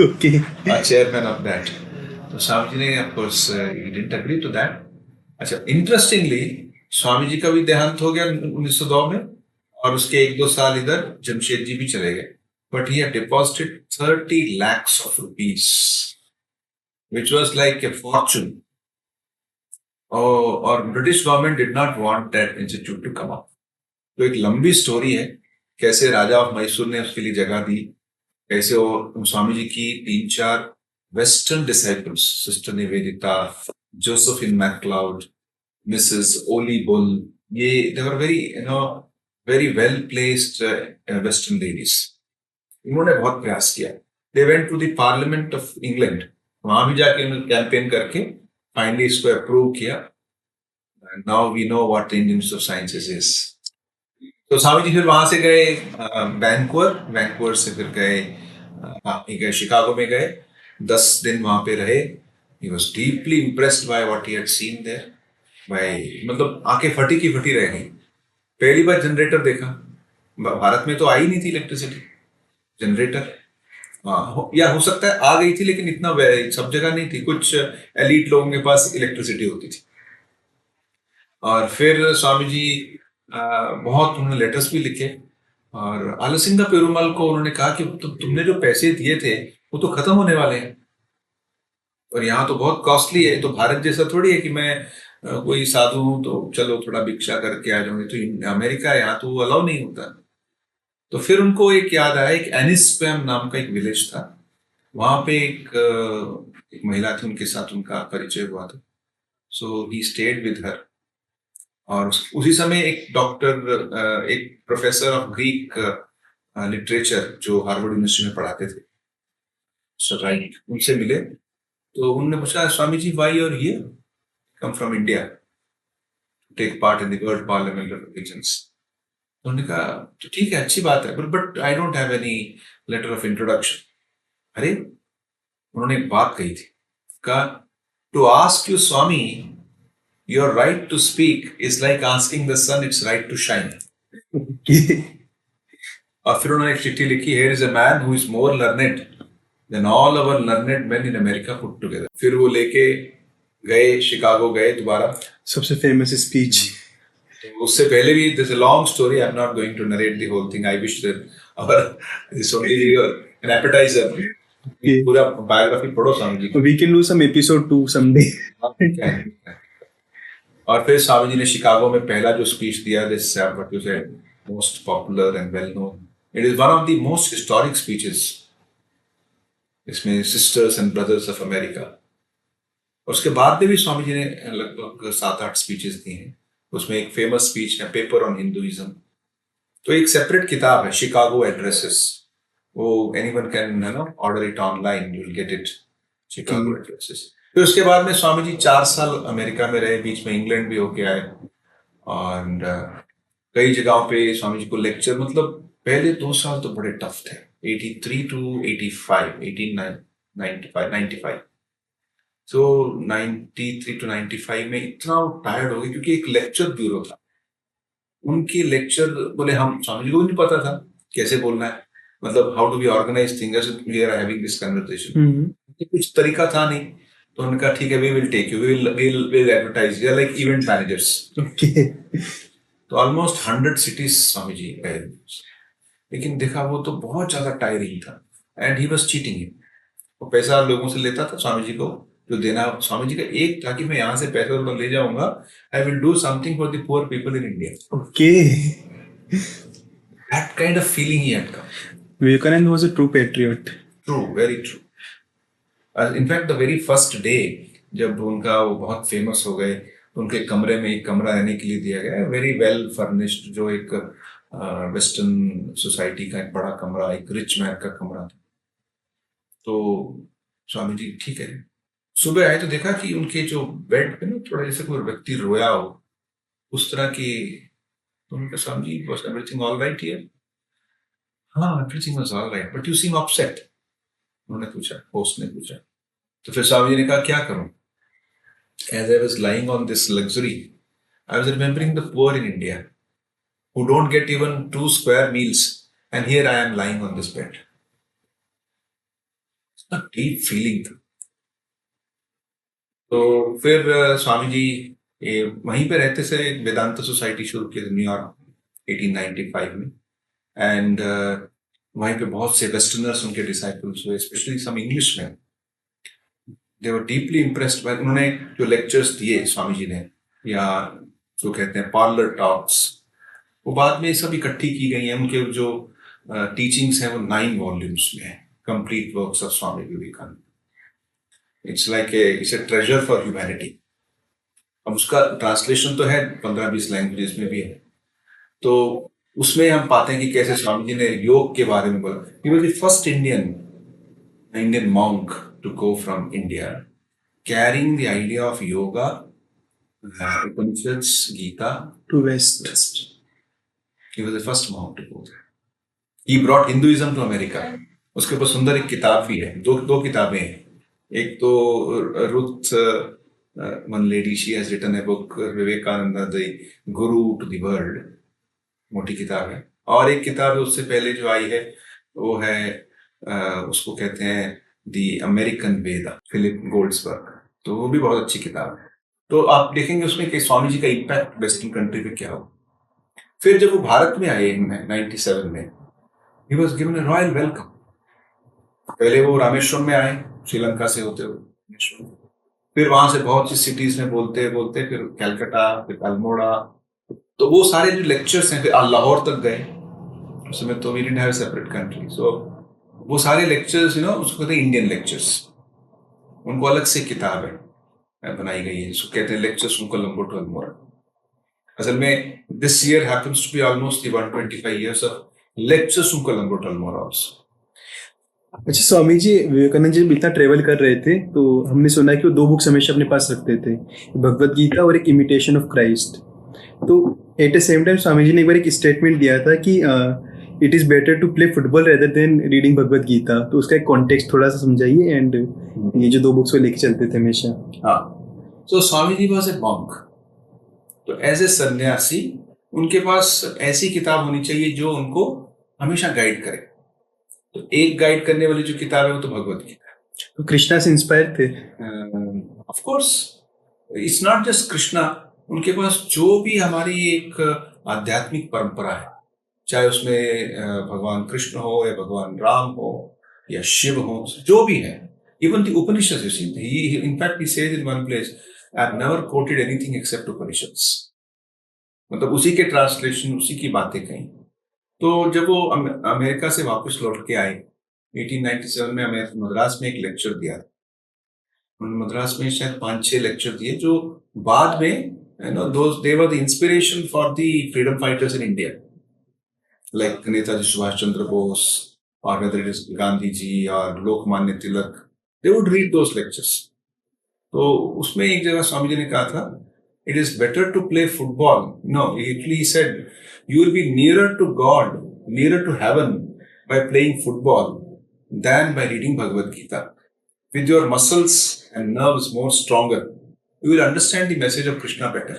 okay. chairman of that. तो स्वामी जी ने of course he didn't agree to that. अच्छा, interestingly Swami ji का भी देहांत हो गया 1902 में, और उसके 1-2 साल इधर जमशेद जी भी चले गए, but he had deposited 30 lakhs of rupees, which was like a fortune. और British government did not want that institute to come up. तो एक लंबी स्टोरी है कैसे राजा ऑफ मैसूर ने उसके लिए जगह दी, कैसे वो स्वामी जी की 3-4 western disciples, sister Nivedita, Josephine MacLeod, Mrs Ole Bull, ये they were very very well placed western ladies. इन्होंने बहुत प्रयास किया। They went to the parliament of England, वहां भी जाके उन्होंने कैंपेन करके फाइनली इसको अप्रूव किया। Now we know what the Indian Institute of Sciences is. तो स्वामी जी फिर वहां से गए वैंकूवर से फिर गए शिकागो में गए, 10 दिन वहां पे रहे। He was deeply impressed by what he had seen there. भाई मतलब आंखें फटी की फटी रह गई। पहली बार जनरेटर देखा, भारत में तो आई नहीं थी इलेक्ट्रिसिटी, जनरेटर या हो सकता है आ गई थी लेकिन इतना सब जगह नहीं थी, कुछ एलीट लोगों के पास इलेक्ट्रिसिटी होती थी। और फिर स्वामी जी बहुत उन्होंने लेटर्स भी लिखे, और आलसिंगा पेरुमल को उन्होंने कहा कि तुमने जो पैसे दिए थे वो तो खत्म होने वाले हैं, और यहाँ तो बहुत कॉस्टली है। तो भारत जैसा थोड़ी है कि मैं कोई साधु हूं तो चलो थोड़ा भिक्षा करके आ जाऊंगी। तो अमेरिका है, यहाँ तो अलाउ नहीं होता। तो फिर उनको एक याद आया, एक एनिस्पैम नाम का एक विलेज था, वहां पे एक महिला थी, उनके साथ उनका परिचय हुआ था। सो ही स्टेड विद हर, और उसी समय एक डॉक्टर, एक प्रोफेसर ऑफ ग्रीक लिटरेचर जो हार्वर्ड यूनिवर्सिटी में पढ़ाते थे, सर राइट, उनसे मिले। तो उन्होंने पूछा, स्वामी जी वाई और ये come from India take part in the world parliament of religions. उन्होंने कहा तो ठीक है, अच्छी बात है, but I don't have any letter of introduction. अरे, उन्होंने एक बात कही थी, कहा to ask you Swami your right to speak is like asking the sun its right to shine. और फिर उन्होंने एक चिट्ठी लिखी, here is a man who is more learned then all our learned main in America put together. फिर वो लेके गए, शिकागो गए दोबारा, सबसे फेमस स्पीच। तो उससे पहले भी there's a long story, I'm not going to narrate the whole thing. I wish that our this only an appetizer. पूरा बायोग्राफी पढ़ो Swami ji. We can do some episode 2 someday. और फिर स्वामी जी ने शिकागो में पहला जो स्पीच दिया, this what you said, most popular and well known, it is one of the most historic speeches, इसमें sisters and brothers of America. उसके बाद में भी स्वामी जी ने लगभग 7-8 स्पीचेस दी हैं। उसमें एक फेमस स्पीच है पेपर ऑन हिंदुइज्म। तो एक सेपरेट किताब है शिकागो एड्रेसेस, वो anyone can order it online, you will get it, Chicago addresses. फिर उसके बाद में स्वामी जी 4 साल अमेरिका में रहे, बीच में इंग्लैंड भी होके आए, और कई जगहों पे स्वामी जी को लेक्चर, मतलब पहले 2 साल तो बड़े टफ थे, 83 to 85, 95। तो 93 to 95 में इतना टायर्ड हो गए, क्योंकि एक लेक्चर ब्यूरो था, उनके लेक्चर बोले, हम स्वामी जी को भी नहीं पता था कैसे बोलना है, मतलब how to be organise things, we are having this conversation, कुछ तरीका था नहीं। तो उन्होंने कहा ठीक है, we will take you, we will advertise, we are like event managers. तो ऑलमोस्ट 100 cities स्वामी जी गए, लेकिन देखा वो तो बहुत ज्यादा टायरिंग था, and he was cheating him. वो पैसा लोगों से लेता था स्वामी जी को, जो देना स्वामी जी का एक था कि मैं यहाँ से पैसा तो ले जाऊंगा, I will do something for the poor people in India. Okay, that kind of feeling he had come. Vivekananda was a true patriot. True, very true. In fact the very first day जब उनका वो बहुत फेमस हो गए, तो उनके कमरे में एक कमरा रहने के लिए दिया गया, वेरी वेल फर्निश्ड, जो एक वेस्टर्न सोसाइटी का एक बड़ा कमरा, एक रिच मैन का कमरा था। तो स्वामी जी ठीक है, सुबह आए तो देखा कि उनके जो बेड पे ना थोड़ा जैसे कोई व्यक्ति रोया हो, उस तरह की। तो उन्होंने कहा, Swami ji was everything all right here? हाँ, everything was all right, but you seem upset. उन्होंने पूछा, होस्ट ने पूछा। तो फिर स्वामी जी ने कहा, क्या करूं? As I was lying on this luxury, I was remembering the poor in India who don't get even 2 square meals, and here I am lying on this bed. It's a deep feeling. तो फिर स्वामी जी वहीं पे रहते से एक वेदांत society शुरू की New York 1895 में, एंड वहीं पे बहुत से वेस्टर्नर्स उनके डिसाइपल्स हुए, specially some Englishman. They were deeply impressed by, उन्होंने जो लेक्चर्स दिए स्वामी जी ने, या जो कहते हैं पार्लर टॉक्स, वो बाद में सब इकट्ठी की गई हैं। उनके जो टीचिंग्स हैं वो 9 वॉल्यूम्स में है, complete works of Swami Vivekananda. It's like it's a treasure for humanity. अब उसका ट्रांसलेशन तो है 15-20 लैंग्वेजेस में भी है। तो उसमें हम पाते हैं कि कैसे स्वामी जी ने योग के बारे में बोला। ही was the first Indian monk to go from India, carrying the idea of yoga, Upanishads, Gita to West. He was the first monk to go there. He brought Hinduism to America. उसके ऊपर सुंदर एक किताब भी है, दो किताबें हैं। एक तो Ruth, one lady, she has written a book, Vivekananda, the Guru to the World, मोटी किताब है। और एक किताब उससे पहले जो आई है वो है, उसको कहते हैं दी अमेरिकन वेदा, फिलिप गोल्ड्सबर्ग। तो वो भी बहुत अच्छी किताब है। तो आप देखेंगे उसमें कि स्वामी जी का इम्पैक्ट वेस्टर्न कंट्री पे क्या हो। फिर जब वो भारत में आए 97 में, he was given a royal welcome. पहले वो रामेश्वरम में आए, श्रीलंका से होते हुए, फिर वहां से बहुत सी सिटीज में बोलते बोलते फिर कैलकाटा, फिर अल्मोड़ा। तो वो सारे जो लेक्चर्स हैं, फिर लाहौर तक गए। उस समय तो we didn't have a separate country, so वो सारे लेक्चर्स उसको कहते हैं इंडियन लेक्चर्स। उनको अलग से किताब है बनाई गई है, जिसको कहते हैं lectures from Colombo to Almora. असल में this year happens to be almost 125 years of lectures from Colombo to Almora also. अच्छा, स्वामी जी विवेकानंद जी इतना ट्रेवल कर रहे थे, तो हमने सुना है कि वो 2 बुक्स हमेशा अपने पास रखते थे, भगवत गीता और एक इमिटेशन ऑफ क्राइस्ट। तो at the same time Swami ji ने एक बार एक स्टेटमेंट दिया था कि it is better to play football rather than reading Bhagavad Gita. तो उसका एक कॉन्टेक्स्ट थोड़ा सा समझाइए, एंड ये जो 2 बुक्स को लेके चलते थे हमेशा। हाँ, सो स्वामी जी वाज ए मॉन्क। तो एज ए सन्यासी उनके पास ऐसी किताब होनी चाहिए जो उनको हमेशा गाइड करे। तो एक गाइड करने वाली जो किताब है वो तो भगवत गीता है। तो कृष्णा से इंस्पायर थे? Of course, it's not just Krishna. उनके पास जो भी हमारी एक आध्यात्मिक परंपरा है, चाहे उसमें भगवान कृष्ण हो या भगवान राम हो या शिव हो, जो भी है, even the Upanishad, you see, in fact he says in one place, I have never quoted anything except Upanishads। मतलब उसी के ट्रांसलेशन, उसी की बातें कहीं। तो जब वो अमेरिका से वापस लौट के आए 1897 में, मद्रास में एक लेक्चर दिया। उन्होंने मद्रास में शायद 5-6 लेक्चर दिए जो बाद में those they were the inspiration for the freedom fighters in India, like Netaji Subhash Chandra Bose और whether it is Gandhi ji और Lokmanya Tilak, they would read those lectures. तो उसमें एक जगह स्वामी जी ने कहा था, it is better to play football, no actually he said you will be nearer to God, nearer to heaven by playing football than by reading Bhagavad Gita. With your muscles and nerves more stronger, you will understand the message of Krishna better.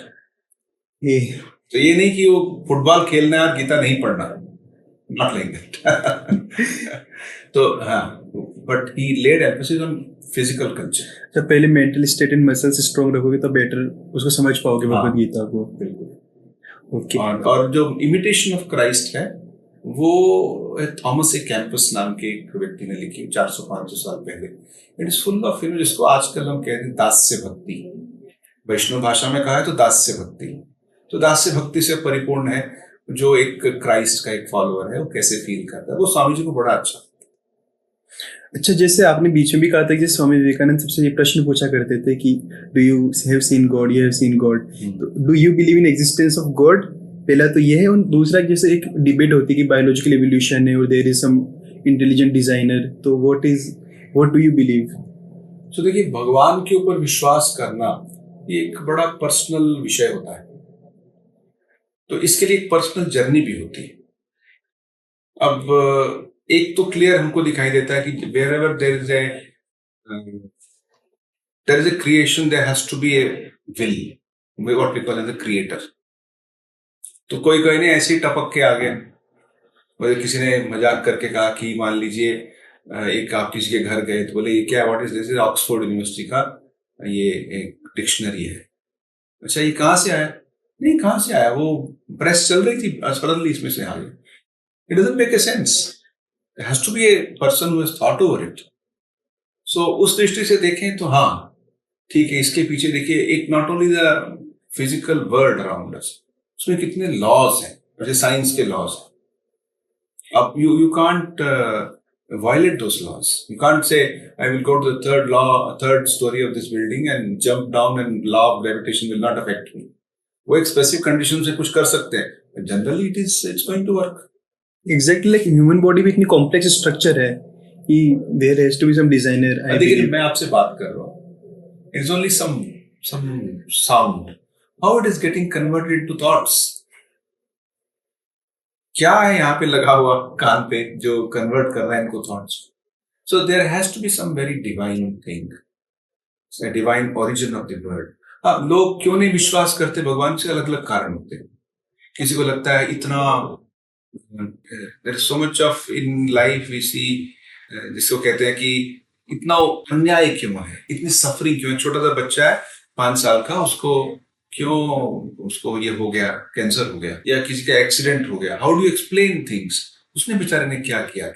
तो ये नहीं कि वो football खेलना है और गीता नहीं पढ़ना, not like that. तो हाँ, but he laid emphasis on physical culture. जब पहले mental state and muscles strong रखोगे तो बेटर उसको समझ पाओगे भगवद गीता को। बिल्कुल। ओके। और जो इमिटेशन ऑफ क्राइस्ट है वो थॉमस ए कैंपस नाम के एक व्यक्ति ने लिखी 400-500 साल पहले। इट इज फुल ऑफ जिसको आजकल हम कहते हैं दास्य भक्ति, वैष्णव भाषा में कहा है तो दास्य भक्ति। तो दास्य भक्ति से परिपूर्ण है जो एक क्राइस्ट का एक फॉलोअर है वो कैसे फील करता है, वो स्वामी जी को बड़ा अच्छा। जैसे आपने बीच में भी कहा था कि स्वामी विवेकानंद सबसे ये प्रश्न पूछा करते थे कि do you have seen God, you have seen God, तो do you believe in existence of God? पहला तो ये है, और दूसरा जैसे एक डिबेट होती है कि बायोलॉजिकल एवोल्यूशन है और there is some intelligent designer, तो व्हाट डू यू बिलीव? तो देखिए, भगवान के ऊपर विश्वास करना ये एक बड़ा पर्सनल विषय होता है, तो इसके लिए एक पर्सनल जर्नी भी होती है। अब एक तो क्लियर हमको दिखाई देता है कि wherever there is a creation, there has to be a will, what we call as a creator. तो कोई नहीं ऐसे ही टपक के आ गया। मुझे किसी ने मजाक करके कहा कि मान लीजिए एक आप किसी के घर गए तो बोले ये क्या, what is this? Is Oxford university का ये एक डिक्शनरी है। अच्छा, ये कहाँ से आया? नहीं, कहाँ से आया, वो प्रेस चल रही थी, सडनली इसमें से आ गया। It doesn't make a sense. There has to be a person who has thought over it. So उस दृष्टि से देखें तो हाँ ठीक है, इसके पीछे देखिए एक not only the physical world around us, उसमें कितने लॉज हैं, जैसे साइंस के लॉज हैं। अब you can't violate those laws. You can't say I will go to the third story of this building and jump down and law of gravitation will not affect me. वो एक specific condition से कुछ कर सकते हैं, generally it's going to work. Exactly like human body भी इतनी complex structure है कि there has to be some designer. देखिए, मैं आपसे बात कर रहा हूँ, it is only some sound, how it is getting converted into thoughts. क्या है यहाँ पे लगा हुआ कान पे जो कन्वर्ट कर रहा है इनको thoughts? So there has to be some very divine thing, divine origin of the world. हाँ, लोग क्यों नहीं विश्वास करते भगवान से, अलग अलग कारण होते हैं। किसी को लगता है इतना there is so much of in life we see, जिसको कहते हैं कि इतना अन्याय क्यों है, इतनी सफरिंग क्यों है। छोटा सा बच्चा है 5 साल का, उसको ये हो गया, कैंसर हो गया या किसी का एक्सीडेंट हो गया, हाउ डू एक्सप्लेन थिंग्स? उसने बेचारे ने क्या किया?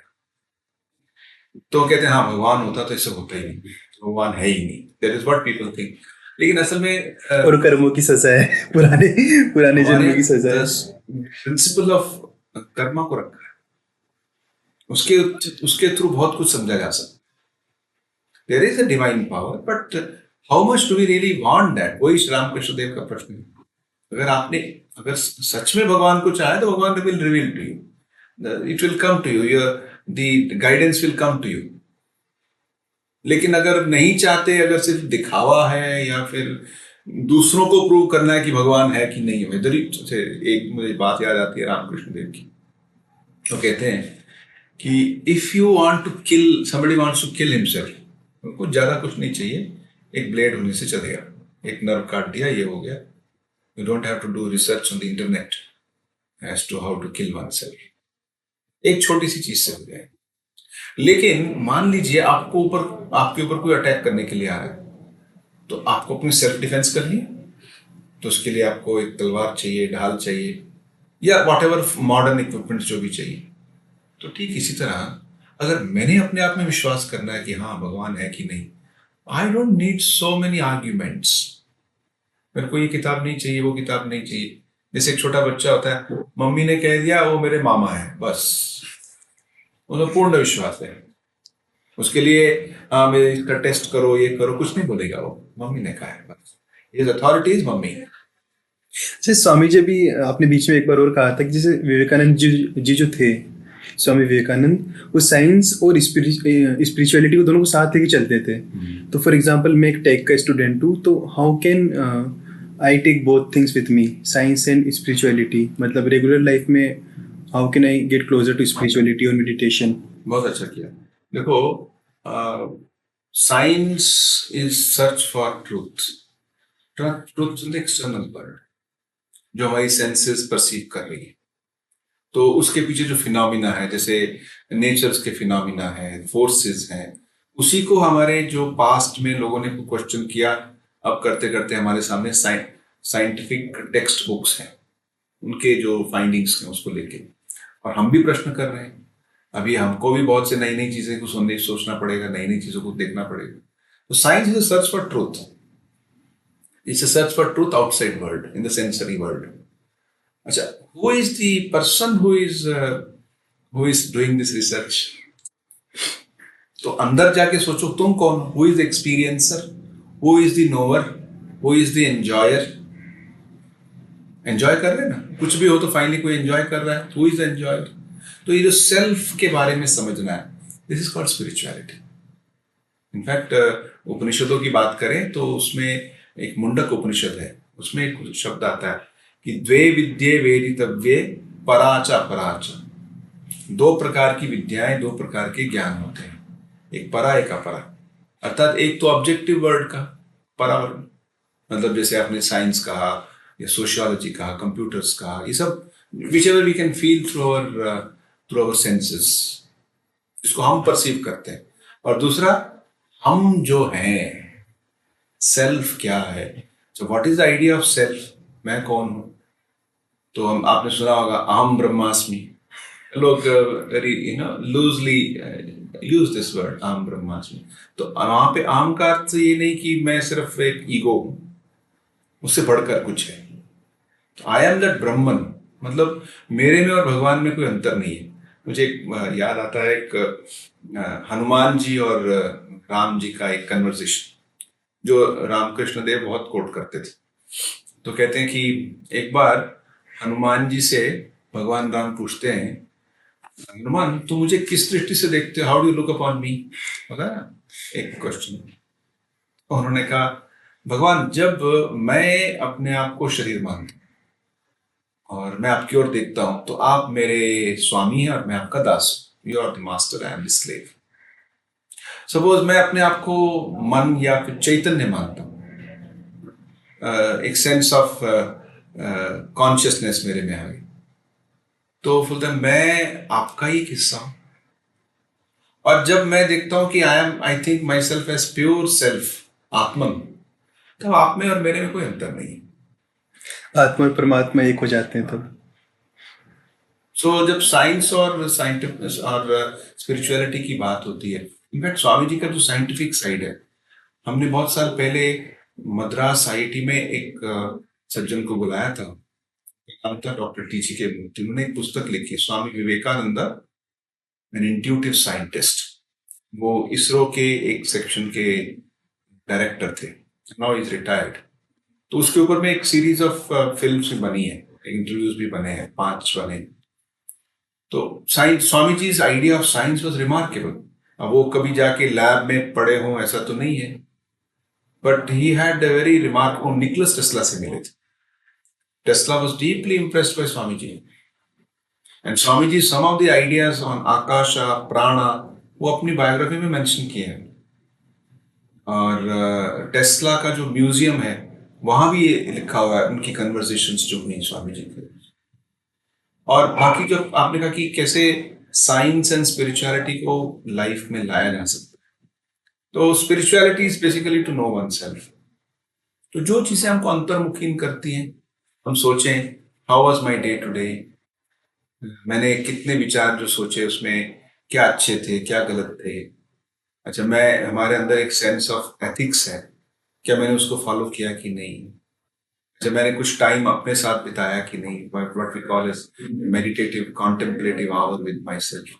तो कहते हैं हाँ भगवान होता तो ऐसा होता ही नहीं, भगवान है ही नहीं, that is what people think. लेकिन असल में और कर्मों की सजा है, पुराने जन्मों की सजा है। प्रिंसिपल ऑफ कर्मा को रखा है, उसके थ्रू बहुत कुछ समझा जा सकता। There is a divine power, but how much do we really want that? वही श्री रामकृष्ण देव का प्रश्न है। अगर सच में भगवान को चाहे तो भगवान will reveal to you, it will come to you, the guidance will come to you. लेकिन अगर नहीं चाहते, अगर सिर्फ दिखावा है या फिर दूसरों को प्रूव करना है कि भगवान है कि नहीं है, इधर ही एक मुझे बात याद आती है रामकृष्ण देव की। वो कहते हैं कि if you want to kill, somebody wants to kill himself, उनको ज्यादा कुछ नहीं चाहिए, एक ब्लेड होने से चलेगा, एक नर्व काट दिया, ये हो गया। You don't have to do research on the internet as to how to kill oneself. एक छोटी सी चीज से हो जाए। लेकिन मान लीजिए आपके ऊपर कोई अटैक करने के लिए आ रहा है, तो आपको अपनी सेल्फ डिफेंस करनी है, तो उसके लिए आपको एक तलवार चाहिए, ढाल चाहिए, या व्हाटएवर मॉडर्न इक्विपमेंट जो भी चाहिए। तो ठीक इसी तरह अगर मैंने अपने आप में विश्वास करना है कि हाँ भगवान है कि नहीं, I don't need so many arguments. मेरे को ये किताब नहीं चाहिए, वो किताब नहीं चाहिए। जैसे एक छोटा बच्चा होता है, मम्मी ने कह दिया वो मेरे मामा है, बस उसमें पूर्ण विश्वास है। उसके लिए हाँ मेरे इसका टेस्ट करो, ये करो, कुछ नहीं बोलेगा वो, मम्मी ने कहा है बस। Is authority is mummy. जैसे स्वामी जी भी आपने बीच में एक बार और कहा था कि जैसे विवेकानंद जी जो थे, स्वामी विवेकानंद, वो साइंस और स्पिरिचुअलिटी को दोनों को साथ लेके चलते थे। तो फॉर एग्जांपल मैं एक टेक का स्टूडेंट हूँ, तो how can I take both things with me, science and spirituality, मतलब रेगुलर लाइफ में how can I get closer to spirituality और मेडिटेशन? बहुत अच्छा किया। देखो, science is search for truth. Truth in the external world, जो हमारी senses perceive कर रही है। तो उसके पीछे जो फिनोमिना है, जैसे नेचर्स के फिनोमिना है, फोर्सेस हैं, उसी को हमारे जो पास्ट में लोगों ने क्वेश्चन किया, अब करते करते हमारे सामने साइंटिफिक टेक्स्ट बुक्स हैं, उनके जो फाइंडिंग्स हैं उसको लेके, और हम भी प्रश्न कर रहे हैं। अभी हमको भी बहुत से नई नई चीजें को सोचना पड़ेगा, नई नई चीजों को देखना पड़ेगा। तो science is a search for truth, it's a search for truth outside world, in the sensory world. अच्छा, who is the person who is doing this research? तो अंदर जाके सोचो, तुम कौन हो? Who is the experiencer, who is the knower, who is the enjoyer? Enjoy कर रहे हैं ना, कुछ भी हो तो फाइनली कोई एंजॉय कर रहा है, हु इज द एंजॉयर? तो ये जो सेल्फ के बारे में समझना है, this is called spirituality. In fact उपनिषदों की बात करें तो उसमें एक मुंडक उपनिषद है, उसमें एक शब्द आता है कि द्वे विद्ये वेदितव्ये पराचा पराचा। दो प्रकार की विद्याएं, दो प्रकार के ज्ञान होते हैं, एक परा एक अपरा। अर्थात एक तो ऑब्जेक्टिव वर्ल्ड का परावर्तन, मतलब जैसे आपने साइंस कहा या सोशियोलॉजी कहा, कंप्यूटर्स कहा, ये सब whichever we can feel through our senses, इसको हम परसीव करते हैं। और दूसरा, हम जो हैं, सेल्फ क्या है। So what is the idea of self? मैं कौन हूं? तो हम, आपने सुना होगा अहम ब्रह्मास्मि। लोग very loosely use this word, अहम ब्रह्मास्मि। तो वहां पे अहम का अर्थ ये नहीं कि मैं सिर्फ एक ईगो हूं, उससे बढ़कर कुछ है। तो आई एम दैट ब्रह्मन, मतलब मेरे में और भगवान में कोई अंतर नहीं है। मुझे याद आता है एक हनुमान जी और राम जी का एक कन्वर्सेशन, जो रामकृष्ण देव बहुत कोट करते थे। तो कहते हैं कि एक बार हनुमान जी से भगवान राम पूछते हैं, हनुमान तुम मुझे किस दृष्टि से देखते हो, how do you look upon मी? होता है ना एक क्वेश्चन। उन्होंने कहा, भगवान जब मैं अपने आप को शरीर मानता हूं और मैं आपकी ओर देखता हूं, तो आप मेरे स्वामी हैं और मैं आपका दास हूं, you are the master, I am the slave. Suppose मैं अपने आप को मन या फिर चैतन्य मानता हूं, एक सेंस ऑफ कॉन्शियसनेस मेरे में आ गई, तो बोलता मैं आपका ही हिस्सा हूं। और जब मैं देखता हूं कि I think my self as pure self, atman, तब आप में और मेरे में कोई अंतर नहीं है। आत्मा और परमात्मा एक हो जाते हैं तब। सो जब साइंस और साइंटिफिक और स्पिरिचुअलिटी की बात होती है, इनफैक्ट स्वामी जी का जो साइंटिफिक साइड है, हमने बहुत साल पहले मद्रास आईआईटी में एक सज्जन को बुलाया था, नाम था डॉक्टर टीजी के मूर्ति। उन्होंने एक पुस्तक लिखी, Swami Vivekananda an intuitive scientist. वो इसरो के एक सेक्शन के डायरेक्टर थे, नाउ इज रिटायर्ड। तो उसके ऊपर में एक सीरीज ऑफ फिल्म्स भी बनी है, इंटरव्यूज भी बने हैं, 5 बने। तो science, Swami ji idea of science was remarkable. अब वो कभी जाके लैब में पढ़े हों ऐसा तो नहीं है, but he had a very remarkable. Nicholas Tesla से मिले थे। Tesla was deeply impressed by Swami ji, and Swami ji some of the ideas on akasha prana वो अपनी बायोग्राफी में मेंशन किए हैं। और टेस्ला का जो म्यूजियम है वहां भी ये लिखा हुआ है, उनकी कन्वर्सेशंस जो हुई स्वामी जी के। और बाकी जो आपने कहा कि कैसे साइंस एंड स्पिरिचुअलिटी को लाइफ में लाया जा सकता है, तो spirituality is basically to know one self. तो जो चीजें हमको अंतर्मुखी करती हैं, हम सोचें how was my day today, मैंने कितने विचार जो सोचे उसमें क्या अच्छे थे क्या गलत थे। अच्छा, मैं, हमारे अंदर एक सेंस ऑफ एथिक्स है, क्या मैंने उसको फॉलो किया कि नहीं। जब मैंने कुछ टाइम अपने साथ बिताया कि नहीं, what we call as meditative contemplative hour with myself.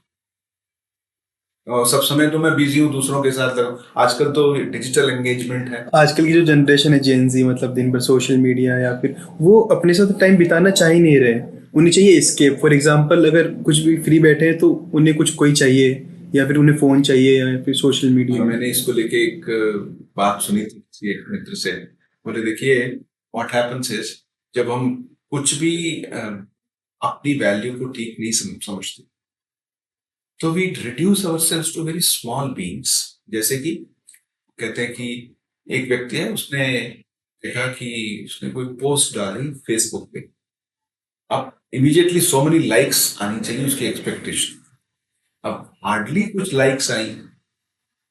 और सब समय तो मैं बिजी हूँ दूसरों के साथ, आजकल तो डिजिटल एंगेजमेंट है। आजकल की जो जनरेशन है जेन जी, मतलब दिन भर सोशल मीडिया या फिर वो अपने साथ टाइम बिताना चाह ही नहीं रहे। उन्हें चाहिए एस्केप। फॉर एग्जांपल अगर कुछ भी फ्री बैठे हैं तो उन्हें कुछ कोई चाहिए, या फिर उन्हें फोन चाहिए, या फिर सोशल मीडिया। मैंने इसको लेके एक बात सुनी थी किसी एक मित्र से। बोले देखिए, व्हाट हैपेंस इज, जब हम कुछ भी अपनी वैल्यू को ठीक नहीं समझते तो we reduce ourselves to very small beings. जैसे कि कहते हैं कि एक व्यक्ति है, उसने देखा कि उसने कोई पोस्ट डाली फेसबुक पे, अब इमीडिएटली सो मेनी लाइक्स आनी चाहिए उसकी एक्सपेक्टेशन। अब हार्डली कुछ लाइक्स आई,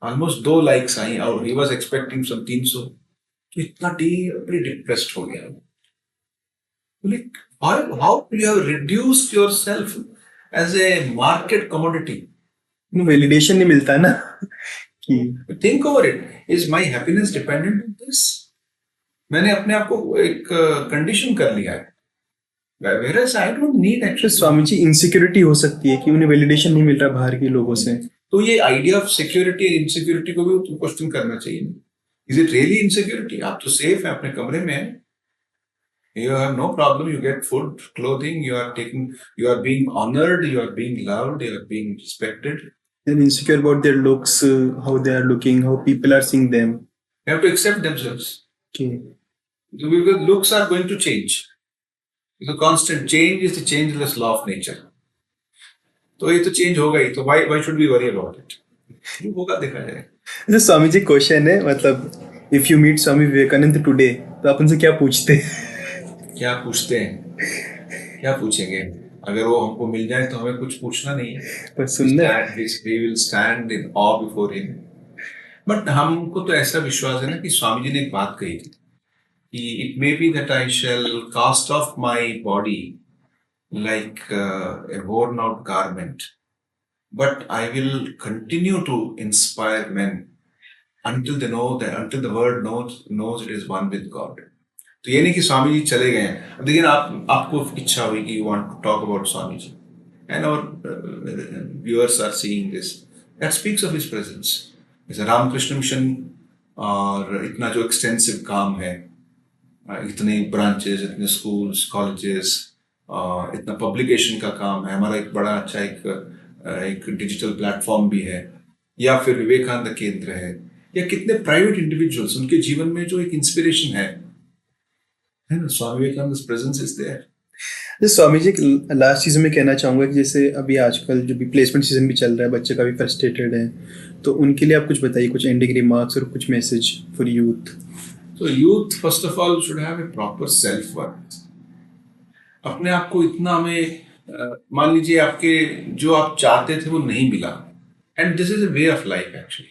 ऑलमोस्ट 2 लाइक्स आई, और ही वाज एक्सपेक्टिंग सम 300। तो इतना डीपली डिप्रेस्ड हो गया। बोले how you have reduced yourself as a market commodity. Validation नहीं मिलता ना कि think over it, is my happiness dependent on this? मैंने अपने आप को एक कंडीशन कर लिया है, whereas I don't need actually। Swami ji, insecurity हो सकती है कि उन्हें वैलिडेशन नहीं मिल रहा बाहर के लोगों से। तो ये आइडिया ऑफ सिक्योरिटी और इनसिक्योरिटी को भी क्वेश्चन करना चाहिए। Is it really insecurity? आप तो सेफ हैं अपने कमरे में, you have no problem, you get food, clothing, you are being honored, you are being loved, you are being respected. And insecure about their looks, how they are looking, how people are seeing them. They have to accept themselves. Okay. Because looks are going to change. The constant change is the changeless law of nature. तो ये तो change होगा ही, तो why should we worry about it? जो होगा देखा जाएगा। जैसे स्वामी जी क्वेश्चन है, मतलब if you meet Swami Vivekananda today तो आप उनसे क्या पूछते हैं? क्या पूछते हैं? क्या पूछेंगे? अगर वो हमको मिल जाए तो हमें कुछ पूछना नहीं है, पर सुनना। We will stand in awe before him. But हमको तो ऐसा विश्वास है ना कि स्वामी जी ने एक बात कही थी कि it may be that I shall cast off my body like a worn out garment, but I will continue to inspire men until the world knows it is one with God. तो ये नहीं कि स्वामी जी चले गए हैं, अब देखिए आपको इच्छा हुई कि you want to talk about Swami ji, and our viewers are seeing this, that speaks of his presence. जैसे रामकृष्ण मिशन और इतना जो एक्सटेंसिव काम है, इतने ब्रांचेस, इतने स्कूल्स, कॉलेजेस, इतना पब्लिकेशन का काम है, हमारा एक बड़ा अच्छा एक डिजिटल प्लेटफॉर्म भी है, या फिर विवेकानंद केंद्र है, या कितने प्राइवेट इंडिविजुअल्स, उनके जीवन में जो एक इंस्पिरेशन है ना, Swami Vivekananda presence is there. जैसे स्वामी जी, लास्ट चीज़ मैं कहना चाहूँगा कि जैसे अभी आजकल जो भी प्लेसमेंट सीजन भी चल रहा है, बच्चे काफ़ी फ्रस्ट्रेटेड हैं, तो उनके लिए आप कुछ बताइए, कुछ एंडिंग रिमार्क्स और कुछ मैसेज फॉर यूथ। तो youth first of all should have a proper self worth. अपने आप को इतना हमें, मान लीजिए आपके जो आप चाहते थे वो नहीं मिला, and this is a way of life actually.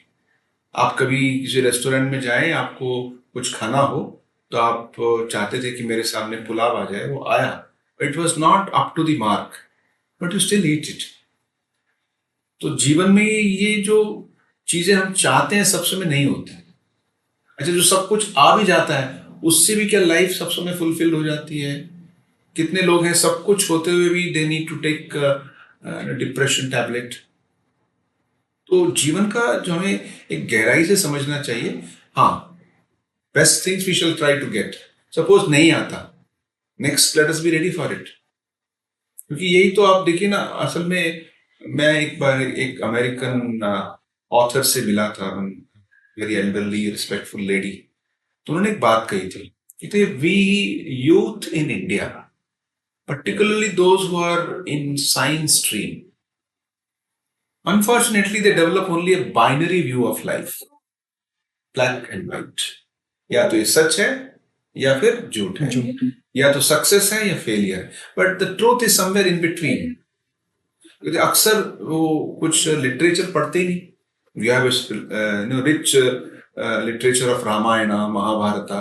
आप कभी किसी रेस्टोरेंट में जाएं, आपको कुछ खाना हो, तो आप चाहते थे कि मेरे सामने पुलाव आ जाए, वो आया, it was not up to the mark, but you still eat it. तो जीवन में ये जो चीजें हम चाहते हैं सब समय नहीं होते। अच्छा, जो सब कुछ आ भी जाता है उससे भी क्या लाइफ सब समय फुलफिल्ड हो जाती है? कितने लोग हैं सब कुछ होते हुए भी they need to take depression tablet. तो जीवन का जो हमें एक गहराई से समझना चाहिए, हाँ, best things we shall try to get. Suppose नहीं आता, next let us be ready for it. क्योंकि यही तो आप देखिए ना, असल में मैं एक बार एक अमेरिकन ऑथर से मिला था, वेरी एल्डरली रिस्पेक्टफुल लेडी। तो उन्होंने एक बात कही थी कि we youth in India, particularly those who are in science stream, unfortunately they develop only a binary view of life, black and white। या तो ये सच है या फिर झूठ है, या तो सक्सेस है या फेलियर है, but the truth is somewhere in between. क्योंकि अक्सर वो कुछ लिटरेचर पढ़ते ही नहीं। We have rich literature of Ramayana, Mahabharata.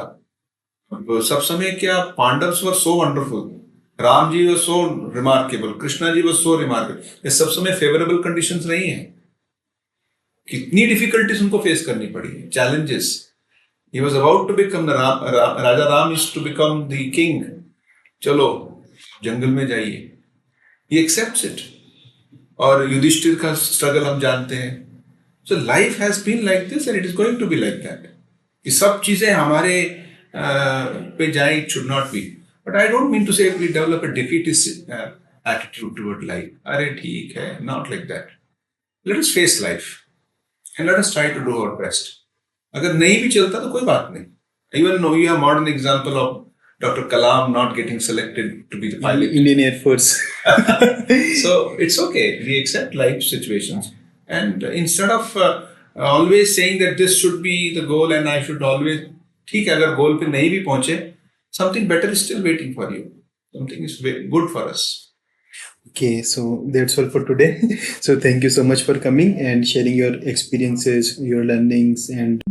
सब समय क्या Pandavs were so wonderful, Ram ji was so remarkable, Krishna ji was so remarkable। ये सब समय फेवरेबल कंडीशंस नहीं है, कितनी डिफिकल्टीज उनको फेस करनी पड़ी, challenges. He was about to become the Raja Ram is to become the king. चलो जंगल में जाइए. He accepts it. और युधिष्ठिर का स्ट्रगल हम जानते हैं. So life has been like this and it is going to be like that. ये सब चीजें हमारे पे जाए, it should not be. But I don't mean to say we develop a defeatist attitude toward life. अरे ठीक है, not like that. Let us face life and let us try to do our best. अगर नहीं भी चलता तो कोई बात नहीं. Even though you have modern example of Dr. Kalam not getting selected to be the pilot. Indian Air Force. So it's okay. We accept life situations. And instead of always saying that this should be the goal and I should always, ठीक है, अगर goal पे नहीं भी पहुंचे, something better is still waiting for you. Something is good for us. Okay, so that's all for today. So thank you so much for coming and sharing your experiences, your learnings, and